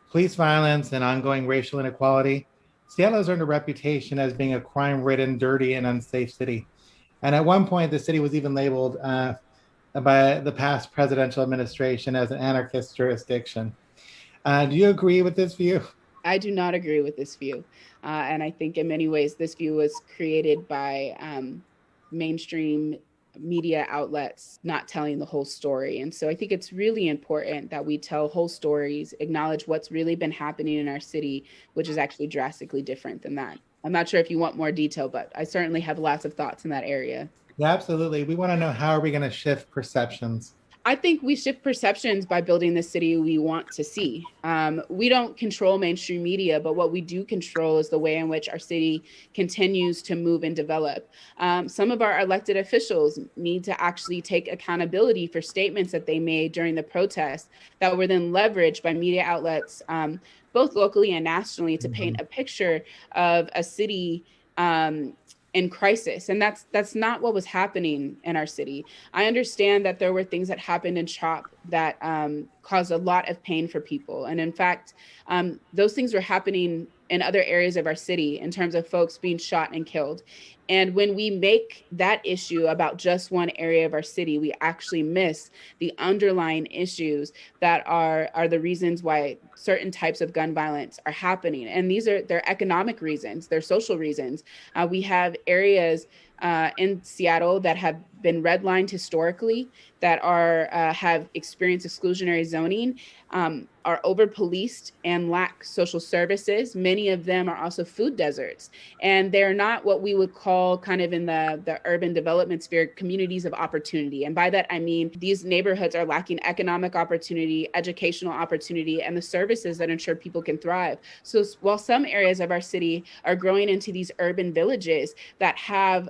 police violence, and ongoing racial inequality, Seattle has earned a reputation as being a crime-ridden, dirty, and unsafe city. And at one point, the city was even labeled by the past presidential administration as an anarchist jurisdiction. Do you agree with this view? I do not agree with this view. And I think in many ways, this view was created by mainstream media outlets not telling the whole story. And so I think it's really important that we tell whole stories, acknowledge what's really been happening in our city, which is actually drastically different than that. I'm not sure if you want more detail, but I certainly have lots of thoughts in that area. Yeah, absolutely. We want to know, how are we going to shift perceptions? I think we shift perceptions by building the city we want to see. We don't control mainstream media, but what we do control is the way in which our city continues to move and develop. Some of our elected officials need to actually take accountability for statements that they made during the protest that were then leveraged by media outlets, both locally and nationally, to paint a picture of a city in crisis. And that's not what was happening in our city. I understand that there were things that happened in CHOP that caused a lot of pain for people. And in fact, those things were happening in other areas of our city in terms of folks being shot and killed. And when we make that issue about just one area of our city, we actually miss the underlying issues that are the reasons why certain types of gun violence are happening. And they're economic reasons, they're social reasons. We have areas in Seattle that have been redlined historically, that have experienced exclusionary zoning, are over-policed and lack social services. Many of them are also food deserts. And they're not what we would call, kind of in the urban development sphere, communities of opportunity. And by that, I mean these neighborhoods are lacking economic opportunity, educational opportunity, and the services that ensure people can thrive. So while some areas of our city are growing into these urban villages that have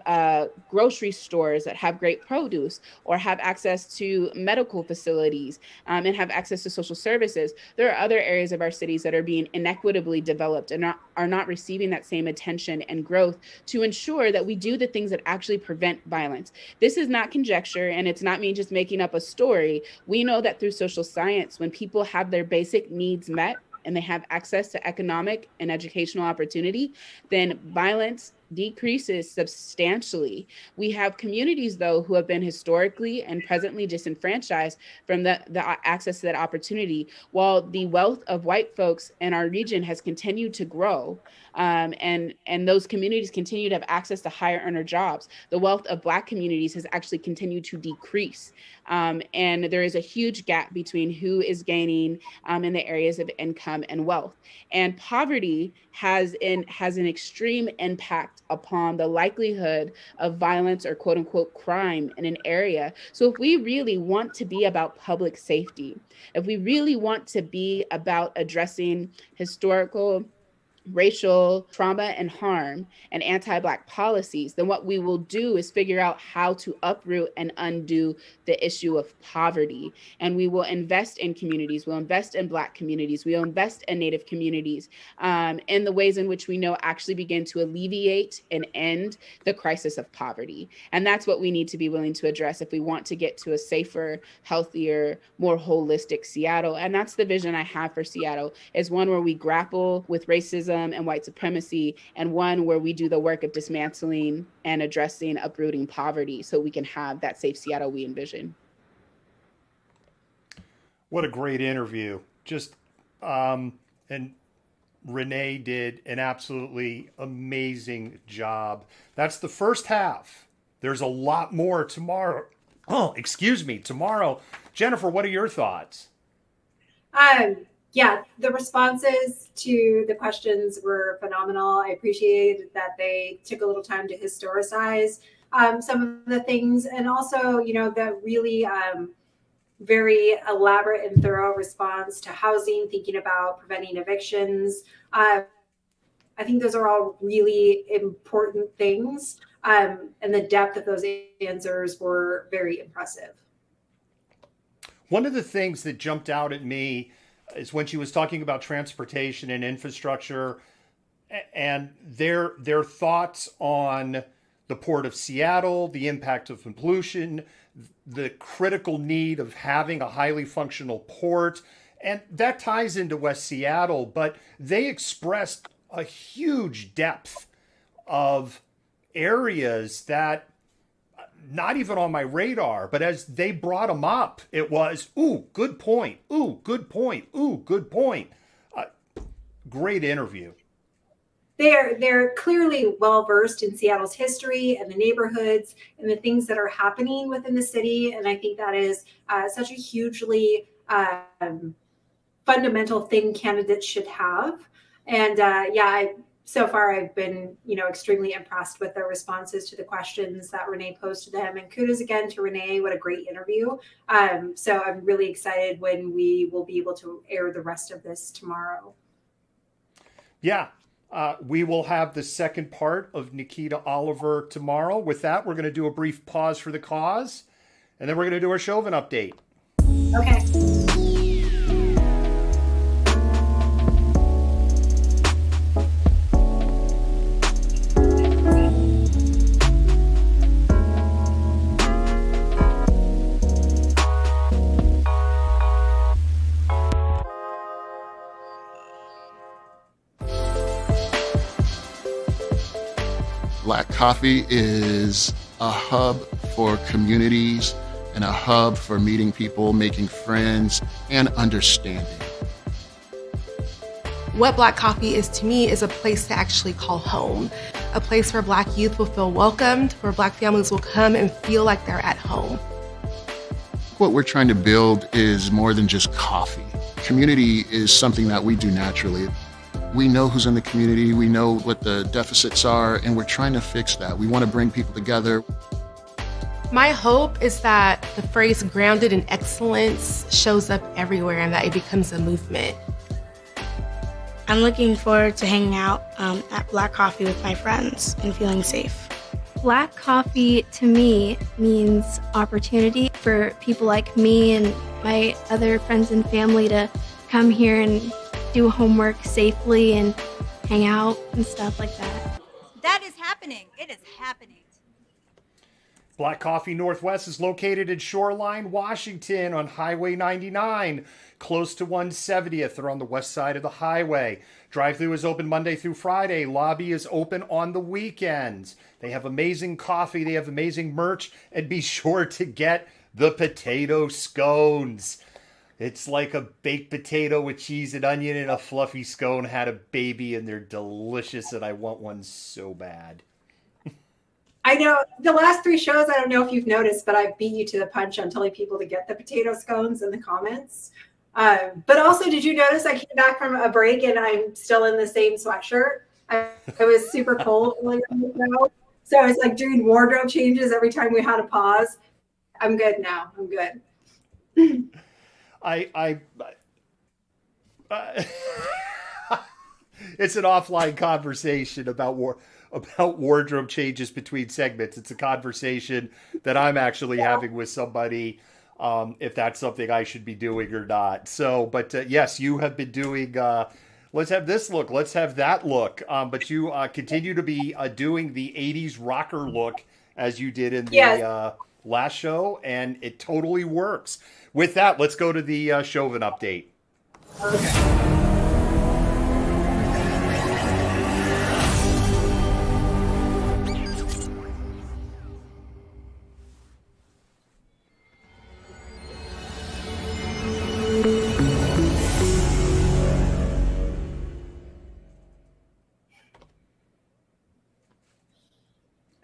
grocery stores that have great produce, or have access to medical facilities, and have access to social services, there are other areas of our cities that are being inequitably developed and are not receiving that same attention and growth to ensure that we do the things that actually prevent violence. This is not conjecture, and it's not me just making up a story. We know that through social science, when people have their basic needs met and they have access to economic and educational opportunity, then violence decreases substantially. We have communities, though, who have been historically and presently disenfranchised from the access to that opportunity, while the wealth of white folks in our region has continued to grow. And those communities continue to have access to higher earner jobs. The wealth of Black communities has actually continued to decrease. And there is a huge gap between who is gaining in the areas of income and wealth. And poverty has an extreme impact upon the likelihood of violence or quote unquote crime in an area. So if we really want to be about public safety, if we really want to be about addressing historical, racial trauma and harm and anti-Black policies, then what we will do is figure out how to uproot and undo the issue of poverty. And we will invest in communities, we'll invest in Black communities, we'll invest in Native communities, in the ways in which we know actually begin to alleviate and end the crisis of poverty. And that's what we need to be willing to address if we want to get to a safer, healthier, more holistic Seattle. And that's the vision I have for Seattle, is one where we grapple with racism and white supremacy, and one where we do the work of dismantling and addressing uprooting poverty so we can have that safe Seattle we envision. What a great interview. Just, and Renee did an absolutely amazing job. That's the first half. There's a lot more tomorrow. Oh, excuse me, tomorrow. Jennifer, what are your thoughts? Yeah, the responses to the questions were phenomenal. I appreciated that they took a little time to historicize some of the things, and also, the really very elaborate and thorough response to housing, thinking about preventing evictions. I think those are all really important things, and the depth of those answers were very impressive. One of the things that jumped out at me is when she was talking about transportation and infrastructure and their thoughts on the Port of Seattle, the impact of pollution, the critical need of having a highly functional port. And that ties into West Seattle, but they expressed a huge depth of areas that not even on my radar, but as they brought them up, it was, ooh, good point. Ooh, good point. Ooh, good point. Great interview. They're clearly well-versed in Seattle's history and the neighborhoods and the things that are happening within the city. And I think that is such a hugely fundamental thing candidates should have. And so far I've been, extremely impressed with their responses to the questions that Renee posed to them. And kudos again to Renee. What a great interview. So I'm really excited when we will be able to air the rest of this tomorrow. Yeah. We will have the second part of Nikita Oliver tomorrow. With that, we're going to do a brief pause for the cause, and then we're going to do our Chauvin update. Okay. Black Coffee is a hub for communities and a hub for meeting people, making friends, and understanding. What Black Coffee is to me is a place to actually call home, a place where Black youth will feel welcomed, where Black families will come and feel like they're at home. What we're trying to build is more than just coffee. Community is something that we do naturally. We know who's in the community, we know what the deficits are, and we're trying to fix that. We want to bring people together. My hope is that the phrase grounded in excellence shows up everywhere and that it becomes a movement. I'm looking forward to hanging out at Black Coffee with my friends and feeling safe. Black Coffee to me means opportunity for people like me and my other friends and family to come here and do homework safely and hang out and stuff like that. That is happening. It is happening. Black Coffee Northwest is located in Shoreline, Washington on Highway 99, close to 170th. They're on the west side of the highway. Drive-thru is open Monday through Friday. Lobby is open on the weekends. They have amazing coffee. They have amazing merch. And be sure to get the potato scones. It's like a baked potato with cheese and onion and a fluffy scone had a baby, and they're delicious, and I want one so bad. I know the last 3 shows, I don't know if you've noticed, but I beat you to the punch on telling people to get the potato scones in the comments. But also, did you notice I came back from a break and I'm still in the same sweatshirt? It was super cold earlier in the show. So I was like doing wardrobe changes every time we had a pause. I'm good now. I'm good. It's an offline conversation about wardrobe changes between segments. It's a conversation that I'm actually having with somebody, if that's something I should be doing or not. So, but yes, you have been doing, let's have this look, let's have that look. But you continue to be doing the 80s rocker look as you did in the last show, and it totally works. With that, let's go to the Chauvin update. Okay.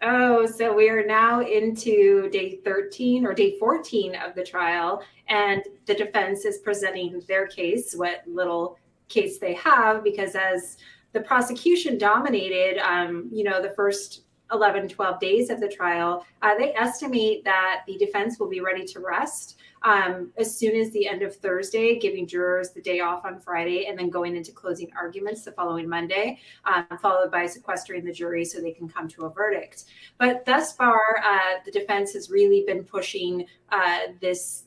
Oh, so we are now into day 13 or day 14 of the trial, and the defense is presenting their case, what little case they have, because as the prosecution dominated, the first 11, 12 days of the trial, they estimate that the defense will be ready to rest as soon as the end of Thursday, giving jurors the day off on Friday, and then going into closing arguments the following Monday, followed by sequestering the jury so they can come to a verdict. But thus far, the defense has really been pushing this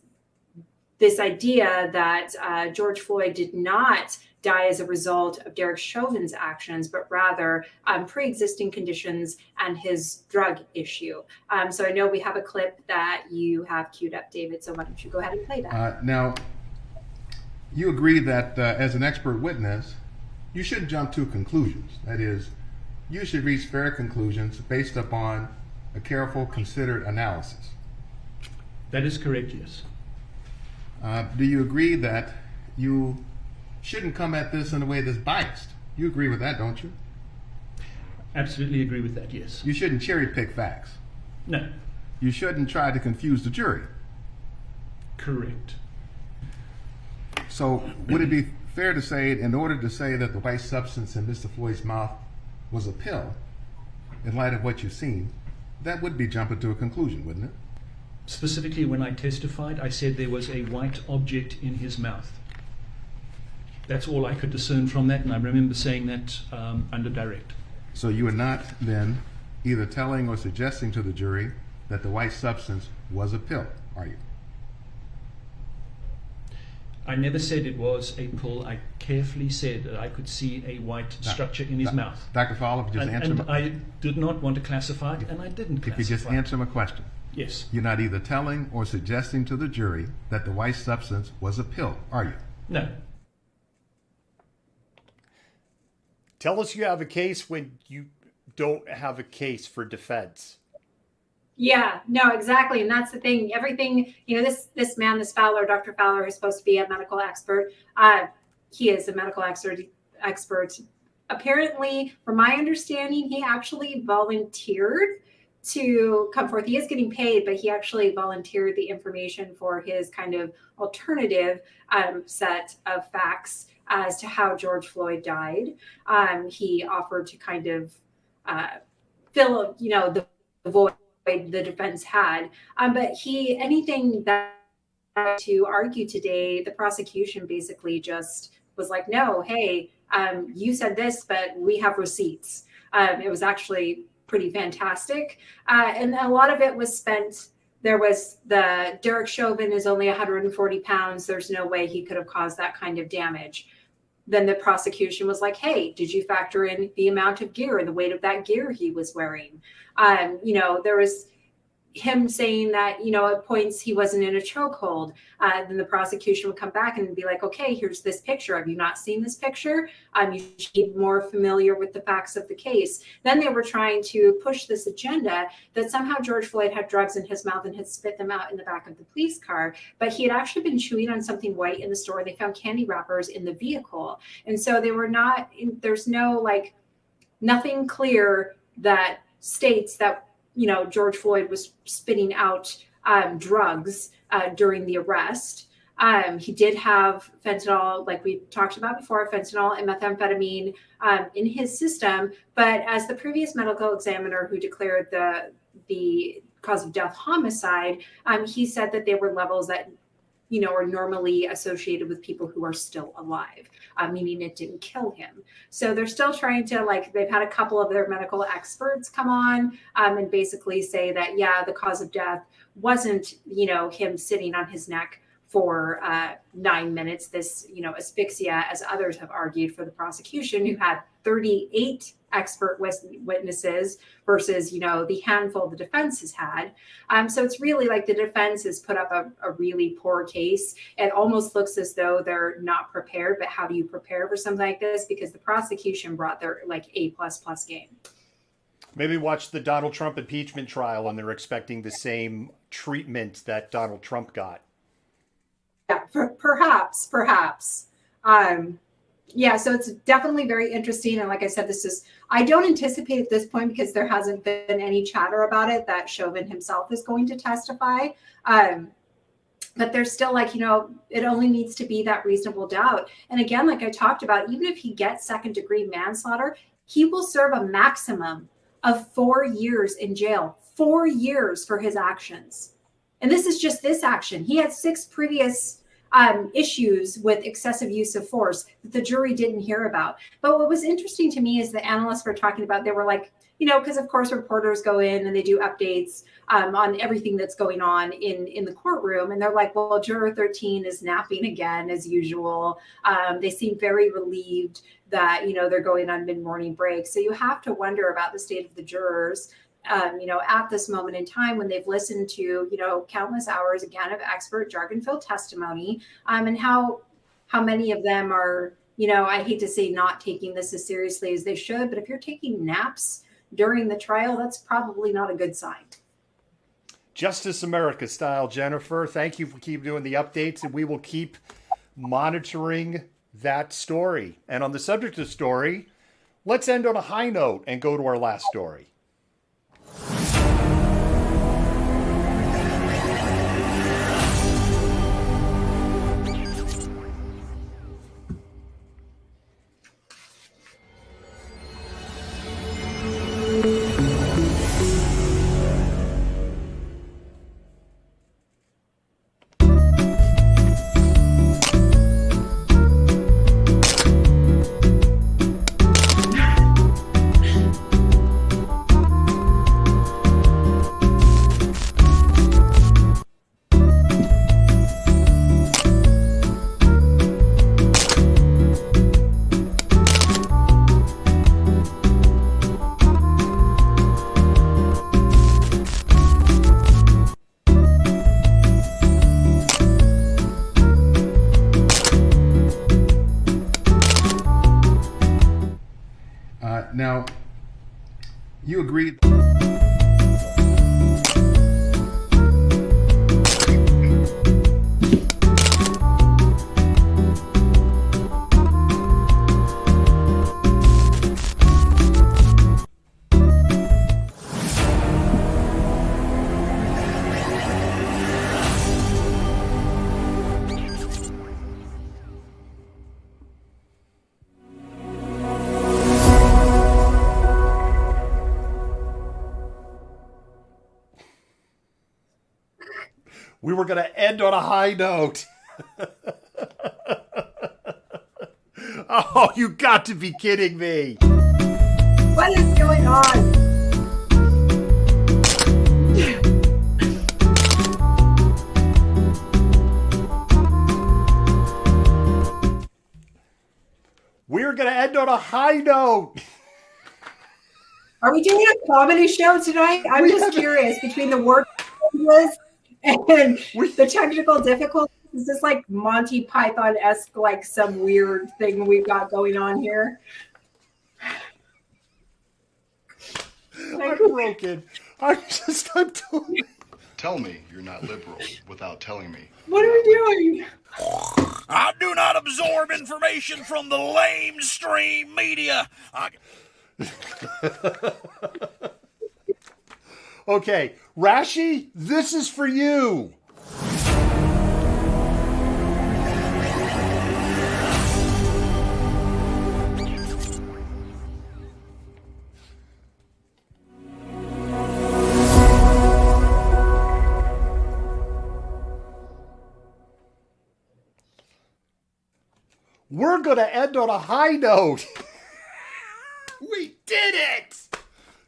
idea that George Floyd did not die as a result of Derek Chauvin's actions, but rather pre-existing conditions and his drug issue. So I know we have a clip that you have queued up, David, so why don't you go ahead and play that? Now, you agree that as an expert witness, you shouldn't jump to conclusions. That is, you should reach fair conclusions based upon a careful, considered analysis. That is correct, yes. Do you agree that you shouldn't come at this in a way that's biased? You agree with that, don't you? Absolutely agree with that, yes. You shouldn't cherry pick facts. No. You shouldn't try to confuse the jury. Correct. So would it be fair to say, in order to say that the white substance in Mr. Floyd's mouth was a pill, in light of what you've seen, that would be jumping to a conclusion, wouldn't it? Specifically, when I testified, I said there was a white object in his mouth. That's all I could discern from that, and I remember saying that under direct. So you are not then either telling or suggesting to the jury that the white substance was a pill, are you? I never said it was a pill. I carefully said that I could see a white structure in his mouth. Dr. Fowler, if you just answer and I did not want to classify it, and I didn't classify it. If you just answer my question. Yes. You're not either telling or suggesting to the jury that the white substance was a pill, are you? No. Tell us you have a case when you don't have a case for defense. Yeah, no, exactly. And that's the thing. Everything, this man, this Fowler, Dr. Fowler, is supposed to be a medical expert. He is a medical expert. Apparently, from my understanding, he actually volunteered to come forth. He is getting paid, but he actually volunteered the information for his kind of alternative set of facts as to how George Floyd died. He offered to kind of fill, the void the defense had. But anything that to argue today, the prosecution basically just was like, no, hey, you said this, but we have receipts. It was actually pretty fantastic. And a lot of it was spent. There was the Derek Chauvin is only 140 pounds. There's no way he could have caused that kind of damage. Then the prosecution was like, hey, did you factor in the amount of gear and the weight of that gear he was wearing? There was him saying that, at points he wasn't in a chokehold. Then the prosecution would come back and be like, okay, here's this picture. Have you not seen this picture? You should be more familiar with the facts of the case. Then they were trying to push this agenda that somehow George Floyd had drugs in his mouth and had spit them out in the back of the police car. But he had actually been chewing on something white in the store. They found candy wrappers in the vehicle. And so they were not, there's no nothing clear that states that George Floyd was spitting out drugs during the arrest. He did have fentanyl, like we talked about before, fentanyl and methamphetamine in his system. But as the previous medical examiner who declared the cause of death homicide, he said that they were levels that are normally associated with people who are still alive, meaning it didn't kill him. So they're still trying to, they've had a couple of their medical experts come on and basically say that, yeah, the cause of death wasn't, him sitting on his neck for 9 minutes, this, asphyxia, as others have argued for the prosecution, who had 38 expert witnesses versus, the handful the defense has had. So it's really like the defense has put up a really poor case. It almost looks as though they're not prepared, but how do you prepare for something like this? Because the prosecution brought their A++ game. Maybe watch the Donald Trump impeachment trial and they're expecting the same treatment that Donald Trump got. Yeah, perhaps. So it's definitely very interesting. And like I said, I don't anticipate at this point, because there hasn't been any chatter about it, that Chauvin himself is going to testify. But there's still it only needs to be that reasonable doubt. And again, like I talked about, even if he gets second-degree manslaughter, he will serve a maximum of 4 years in jail, 4 years for his actions. And this is just this action. He had 6 previous issues with excessive use of force that the jury didn't hear about. But what was interesting to me is the analysts were talking about, they were like, because of course reporters go in and they do updates on everything that's going on in the courtroom. And they're like, well, juror 13 is napping again as usual. They seem very relieved that, they're going on mid-morning break. So you have to wonder about the state of the jurors. At this moment in time, when they've listened to, countless hours again of expert jargon-filled testimony, and how many of them are, I hate to say not taking this as seriously as they should, but if you're taking naps during the trial, that's probably not a good sign. Justice America style, Jennifer. Thank you for keep doing the updates, and we will keep monitoring that story. And on the subject of story, let's end on a high note and go to our last story. Now, you agreed. We were going to end on a high note. Oh, you got to be kidding me. What is going on? We're going to end on a high note. Are we doing a comedy show tonight? I'm just curious between the work and the technical difficulties. Is this like Monty Python-esque, like some weird thing we've got going on here? I'm broken. I'm totally... Tell me you're not liberal without telling me. What are we doing? I do not absorb information from the lamestream media. Okay, Rashi, this is for you. We're going to end on a high note. We did it!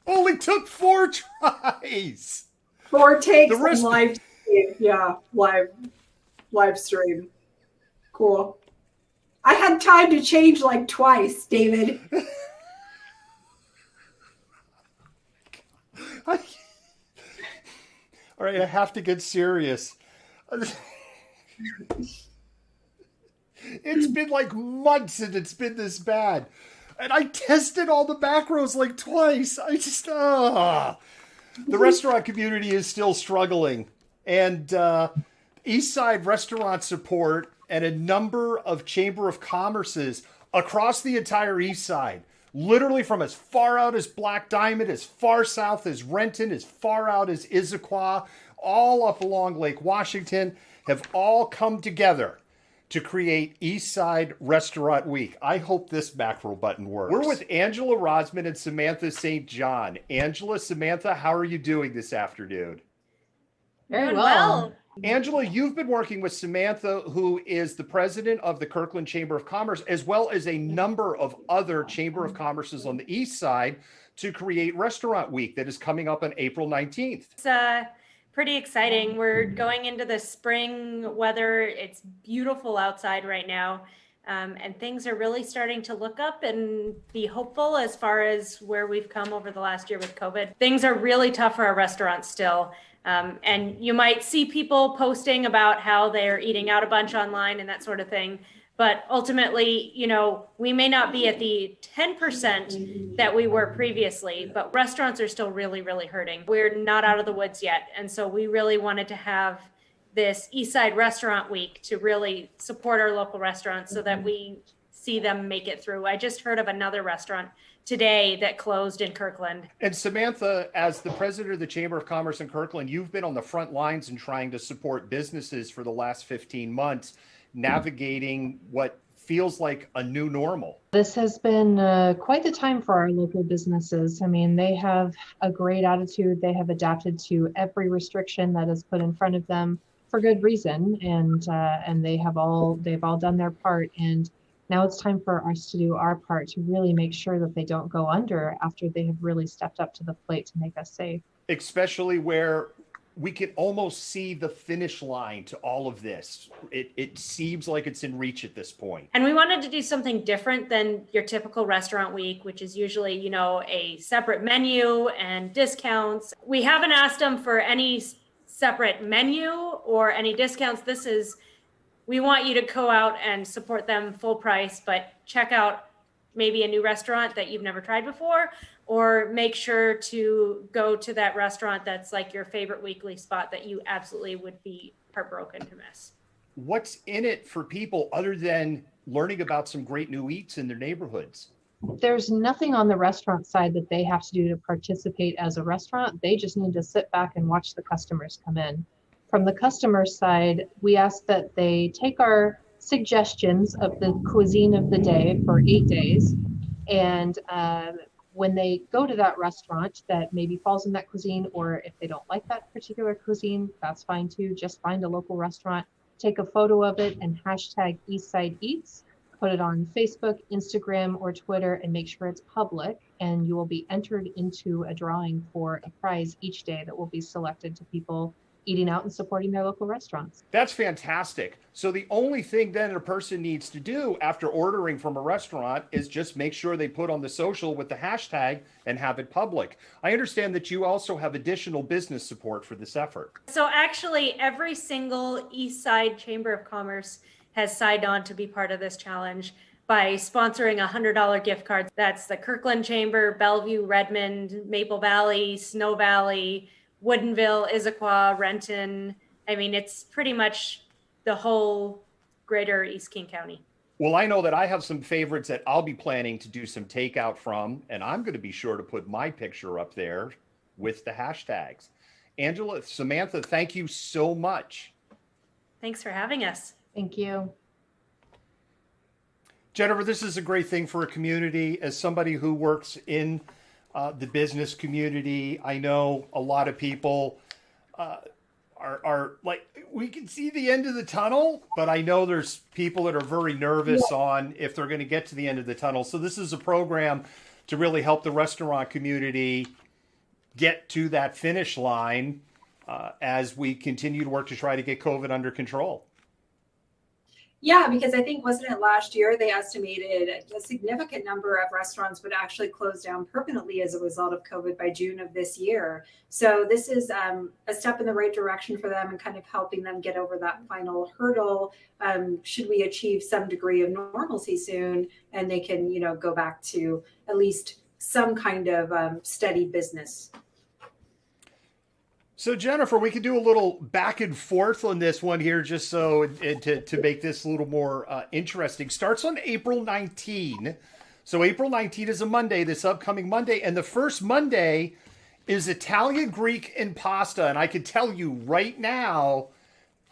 Only took 4 tries. 4 takes The rest- live stream. Yeah, live stream. Cool. I had time to change like twice, David. All right, I have to get serious. It's been like months and it's been this bad. And I tested all the macros like twice. I just, the restaurant community is still struggling. And East Side restaurant support and a number of Chamber of Commerces across the entire East Side, literally from as far out as Black Diamond, as far south as Renton, as far out as Issaquah, all up along Lake Washington, have all come together to create East Side Restaurant Week. I hope this macro button works. We're with Angela Rosman and Samantha St. John. Angela, Samantha, how are you doing this afternoon? Very well. Angela, you've been working with Samantha, who is the president of the Kirkland Chamber of Commerce, as well as a number of other Chamber of Commerces on the East Side to create Restaurant Week that is coming up on April 19th. It's pretty exciting. We're going into the spring weather. It's beautiful outside right now. And things are really starting to look up and be hopeful as far as where we've come over the last year with COVID. Things are really tough for our restaurants still. And you might see people posting about how they're eating out a bunch online and that sort of thing. But ultimately, you know, we may not be at the 10% that we were previously, but restaurants are still really, really hurting. We're not out of the woods yet. And so we really wanted to have this East Side Restaurant Week to really support our local restaurants so that we see them make it through. I just heard of another restaurant today that closed in Kirkland. And Samantha, as the president of the Chamber of Commerce in Kirkland, you've been on the front lines in trying to support businesses for the last 15 months, navigating what feels like a new normal. This has been quite the time for our local businesses. I mean, they have a great attitude. They have adapted to every restriction that is put in front of them for good reason, and they've all done their part. And now it's time for us to do our part to really make sure that they don't go under after they have really stepped up to the plate to make us safe. Especially where we can almost see the finish line to all of this. It seems like it's in reach at this point. And we wanted to do something different than your typical restaurant week, which is usually, you know, a separate menu and discounts. We haven't asked them for any separate menu or any discounts. This is, we want you to go out and support them full price, but check out maybe a new restaurant that you've never tried before, or make sure to go to that restaurant that's like your favorite weekly spot that you absolutely would be heartbroken to miss. What's in it for people other than learning about some great new eats in their neighborhoods? There's nothing on the restaurant side that they have to do to participate as a restaurant. They just need to sit back and watch the customers come in. From the customer side, we ask that they take our suggestions of the cuisine of the day for 8 days. And when they go to that restaurant that maybe falls in that cuisine, or if they don't like that particular cuisine, that's fine too. Just find a local restaurant, take a photo of it and hashtag Eastside Eats. Put it on Facebook, Instagram, or Twitter and make sure it's public, and you will be entered into a drawing for a prize each day that will be selected to people eating out and supporting their local restaurants. That's fantastic. So the only thing then a person needs to do after ordering from a restaurant is just make sure they put on the social with the hashtag and have it public. I understand that you also have additional business support for this effort. So actually every single East Side Chamber of Commerce has signed on to be part of this challenge by sponsoring a $100 gift card. That's the Kirkland Chamber, Bellevue, Redmond, Maple Valley, Snow Valley, Woodinville, Issaquah, Renton. I mean, it's pretty much the whole greater East King County. Well, I know that I have some favorites that I'll be planning to do some takeout from, and I'm going to be sure to put my picture up there with the hashtags. Angela, Samantha, thank you so much. Thanks for having us. Thank you. Jennifer, this is a great thing for a community. As somebody who works in the business community, I know a lot of people are like, we can see the end of the tunnel, but I know there's people that are very nervous on if they're going to get to the end of the tunnel. So this is a program to really help the restaurant community get to that finish line as we continue to work to try to get COVID under control. Yeah, because I think, wasn't it last year, they estimated a significant number of restaurants would actually close down permanently as a result of COVID by June of this year. So this is a step in the right direction for them and kind of helping them get over that final hurdle. Should we achieve some degree of normalcy soon, and they can, go back to at least some kind of steady business. So Jennifer, we could do a little back and forth on this one here, just so to make this a little more interesting. Starts on April 19. So April 19 is a Monday, this upcoming Monday. And the first Monday is Italian, Greek, and pasta. And I can tell you right now,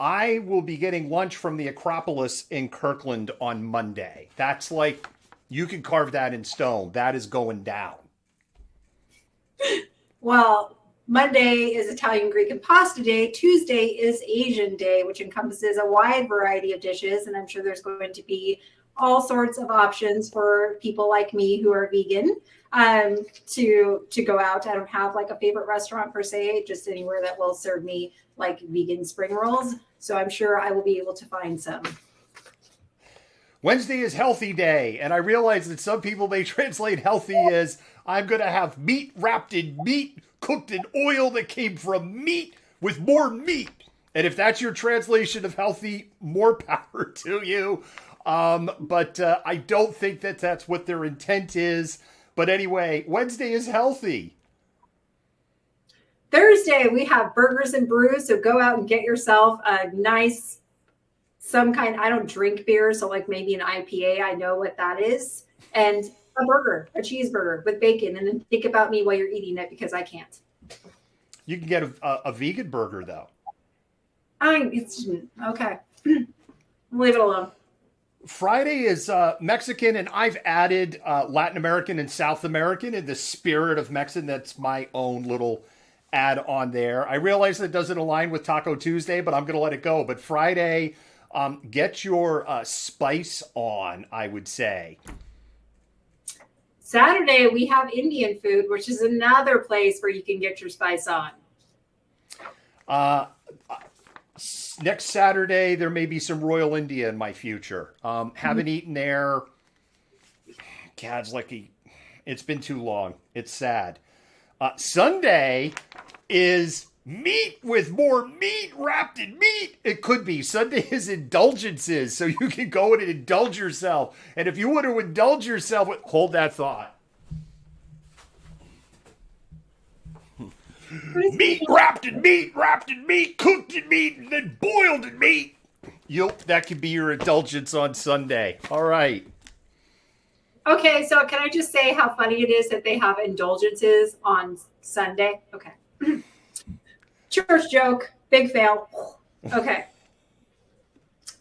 I will be getting lunch from the Acropolis in Kirkland on Monday. That's like, you can carve that in stone. That is going down. Well, Monday is Italian, Greek, and pasta day. Tuesday is Asian day, which encompasses a wide variety of dishes. And I'm sure there's going to be all sorts of options for people like me who are vegan to go out. I don't have like a favorite restaurant per se, just anywhere that will serve me like vegan spring rolls. So I'm sure I will be able to find some. Wednesday is healthy day. And I realize that some people may translate healthy as I'm going to have meat wrapped in meat, cooked in oil that came from meat with more meat. And if that's your translation of healthy, more power to you. But I don't think that that's what their intent is. But anyway, Wednesday is healthy. Thursday, we have burgers and brews. So go out and get yourself a nice, some kind, I don't drink beer. So like maybe an IPA, I know what that is. And a burger, a cheeseburger with bacon, and then think about me while you're eating it because I can't. You can get a vegan burger though. Okay. Leave it alone. Friday is Mexican, and I've added Latin American and South American in the spirit of Mexican. That's my own little add on there. I realize that doesn't align with Taco Tuesday, but I'm going to let it go. But Friday, get your spice on, I would say. Saturday, we have Indian food, which is another place where you can get your spice on. Next Saturday, there may be some Royal India in my future. Haven't eaten there. God, it's been too long. It's sad. Sunday is Meat with more meat wrapped in meat. It could be. Sunday is indulgences, so you can go and indulge yourself. And if you want to indulge yourself, hold that thought. Meat wrapped in meat, cooked in meat, and then boiled in meat. That could be your indulgence on Sunday. All right. Okay, so can I just say how funny it is that they have indulgences on Sunday? Okay. Church joke, big fail. Okay.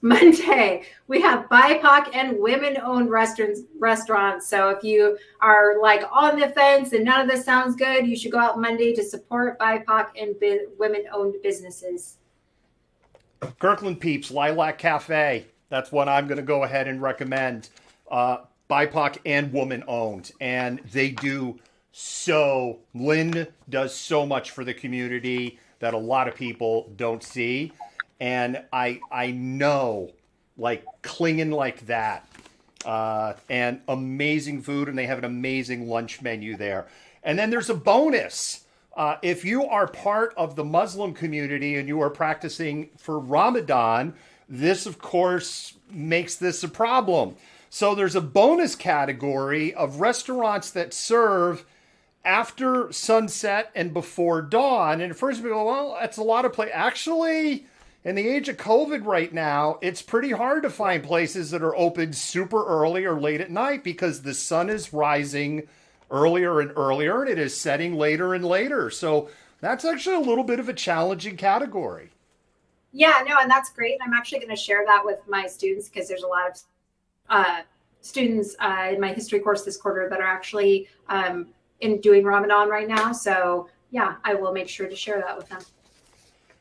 Monday, we have BIPOC and women-owned restaurants. So if you are like on the fence and none of this sounds good, you should go out Monday to support BIPOC and women-owned businesses. Kirkland Peeps, Lilac Cafe. That's what I'm going to go ahead and recommend. BIPOC and woman-owned. And they do Lynn does so much for the community that a lot of people don't see. And I know, like, clinging like that. And amazing food, and they have an amazing lunch menu there. And then there's a bonus. If you are part of the Muslim community and you are practicing for Ramadan, this, of course, makes this a problem. So there's a bonus category of restaurants that serve after sunset and before dawn. And at first we go, well, that's a lot of places. Actually, in the age of COVID right now, it's pretty hard to find places that are open super early or late at night because the sun is rising earlier and earlier and it is setting later and later. So that's actually a little bit of a challenging category. Yeah, no, and that's great. I'm actually going to share that with my students because there's a lot of students in my history course this quarter that are actually in doing Ramadan right now. So yeah, I will make sure to share that with them.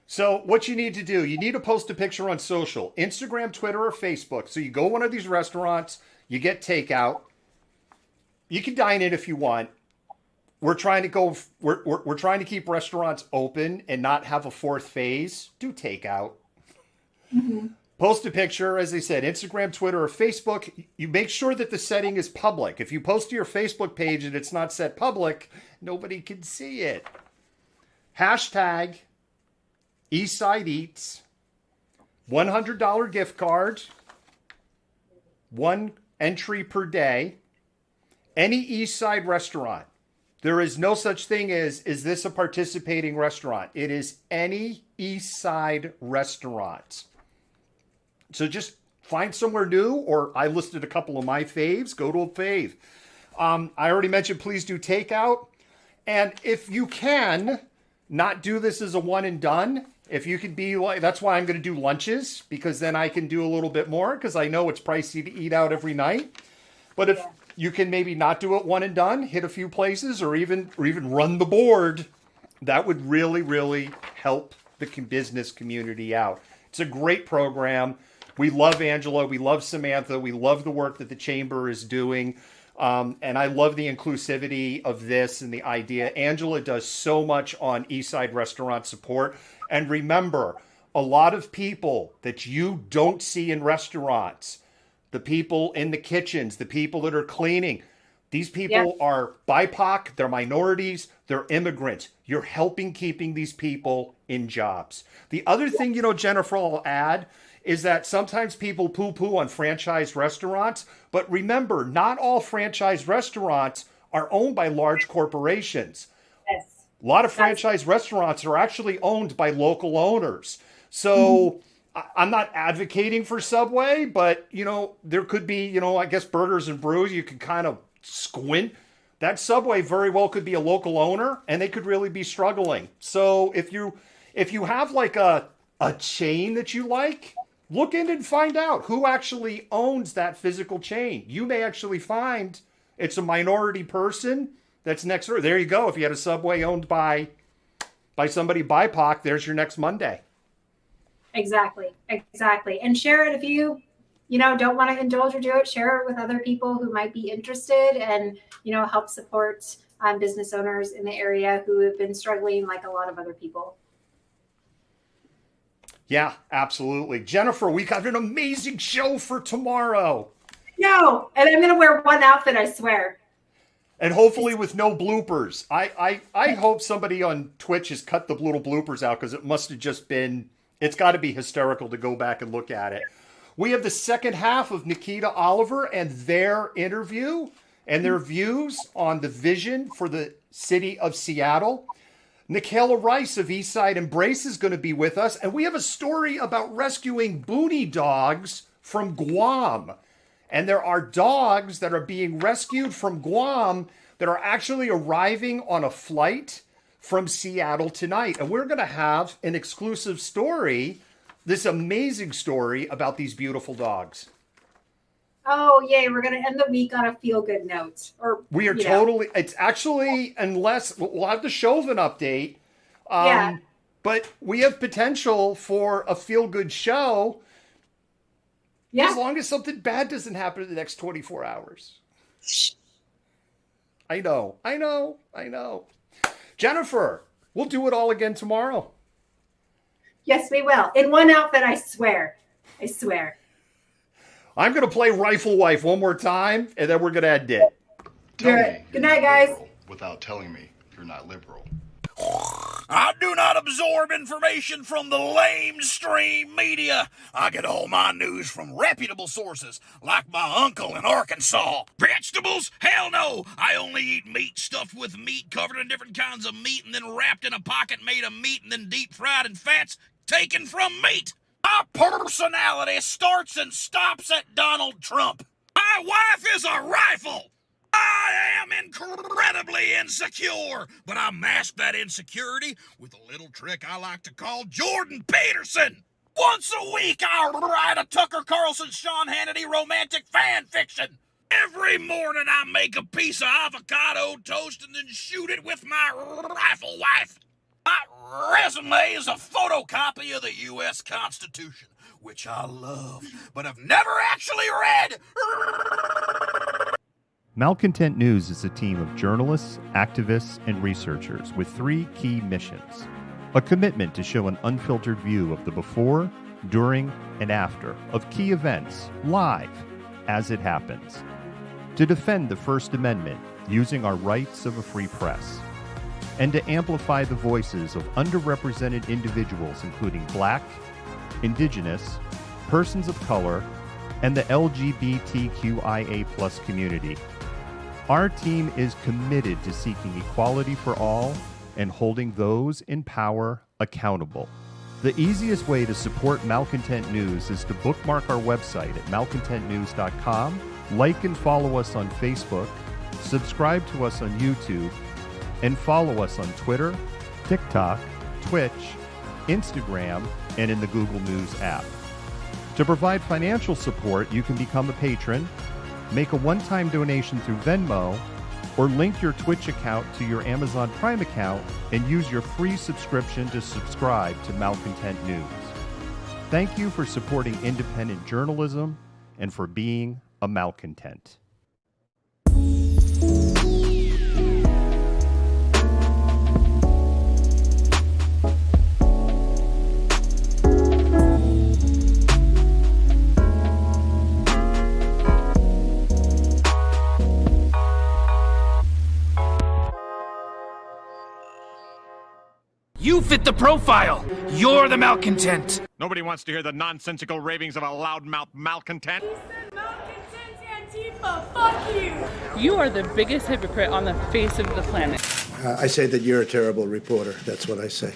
So what you need to do, you need to post a picture on social, Instagram, Twitter, or Facebook. So you go to one of these restaurants, you get takeout. You can dine in if you want. We're trying to keep restaurants open and not have a fourth phase. Do takeout. Mm-hmm. Post a picture, as I said, Instagram, Twitter, or Facebook. You make sure that the setting is public. If you post to your Facebook page and it's not set public, nobody can see it. Hashtag Eastside Eats, $100 gift card, 1 entry per day, any Eastside restaurant. There is no such thing as, is this a participating restaurant? It is any Eastside restaurant. So just find somewhere new, or I listed a couple of my faves. Go to a fave. I already mentioned please do takeout. And if you can, not do this as a one and done. If you could be like, that's why I'm going to do lunches, because then I can do a little bit more, because I know it's pricey to eat out every night. But if you can maybe not do it one and done, hit a few places, or even run the board, that would really, really help the business community out. It's a great program. We love Angela. We love Samantha. We love the work that the Chamber is doing. And I love the inclusivity of this and the idea. Angela does so much on Eastside restaurant support. And remember, a lot of people that you don't see in restaurants, the people in the kitchens, the people that are cleaning, these people are BIPOC, they're minorities, they're immigrants. You're helping keeping these people in jobs. The other thing, Jennifer, I'll add, is that sometimes people poo-poo on franchise restaurants, but remember, not all franchise restaurants are owned by large corporations. Yes. A lot of franchise restaurants are actually owned by local owners. So I'm not advocating for Subway, but, there could be, I guess Burgers and Brews, you can kind of squint. That Subway very well could be a local owner, and they could really be struggling. So if you have like a chain that you like, look in and find out who actually owns that physical chain. You may actually find it's a minority person that's next door. There you go. If you had a Subway owned by somebody BIPOC, there's your next Monday. Exactly. And share it if you don't want to indulge or do it. Share it with other people who might be interested, and help support business owners in the area who have been struggling like a lot of other people. Yeah, absolutely. Jennifer, we got an amazing show for tomorrow. No, and I'm going to wear one outfit, I swear. And hopefully with no bloopers. I hope somebody on Twitch has cut the little bloopers out, because it must have just been, it's got to be hysterical to go back and look at it. We have the second half of Nikita Oliver and their interview and their views on the vision for the city of Seattle. Nikayla Rice of Eastside Embrace is going to be with us. And we have a story about rescuing boonie dogs from Guam. And there are dogs that are being rescued from Guam that are actually arriving on a flight from Seattle tonight. And we're going to have an exclusive story, this amazing story about these beautiful dogs. Oh, yay. We're going to end the week on a feel-good note. Or We are totally, it's actually, unless, we'll have the Chauvin update. Yeah. But we have potential for a feel-good show. Yeah. As long as something bad doesn't happen in the next 24 hours. I know. Jennifer, we'll do it all again tomorrow. Yes, we will. In one outfit, I swear. I'm going to play Rifle Wife one more time, and then we're going to end it. Do it. Good night, guys. Without telling me you're not liberal. I do not absorb information from the lamestream media. I get all my news from reputable sources, like my uncle in Arkansas. Vegetables? Hell no! I only eat meat stuffed with meat, covered in different kinds of meat, and then wrapped in a pocket made of meat, and then deep fried in fats taken from meat. My personality starts and stops at Donald Trump. My wife is a rifle. I am incredibly insecure, but I mask that insecurity with a little trick I like to call Jordan Peterson. Once a week, I write a Tucker Carlson, Sean Hannity romantic fan fiction. Every morning, I make a piece of avocado toast and then shoot it with my rifle wife. My resume is a photocopy of the U.S. Constitution, which I love, but have never actually read. Malcontent News is a team of journalists, activists, and researchers with 3 key missions. A commitment to show an unfiltered view of the before, during, and after of key events, live, as it happens. To defend the First Amendment using our rights of a free press. And to amplify the voices of underrepresented individuals, including Black, Indigenous, persons of color, and the LGBTQIA+ community. Our team is committed to seeking equality for all and holding those in power accountable. The easiest way to support Malcontent News is to bookmark our website at malcontentnews.com, like and follow us on Facebook, subscribe to us on YouTube, and follow us on Twitter, TikTok, Twitch, Instagram, and in the Google News app. To provide financial support, you can become a patron, make a one-time donation through Venmo, or link your Twitch account to your Amazon Prime account and use your free subscription to subscribe to Malcontent News. Thank you for supporting independent journalism and for being a malcontent. You fit the profile. You're the malcontent. Nobody wants to hear the nonsensical ravings of a loudmouth malcontent. Antifa, fuck you! You are the biggest hypocrite on the face of the planet. I say that you're a terrible reporter. That's what I say.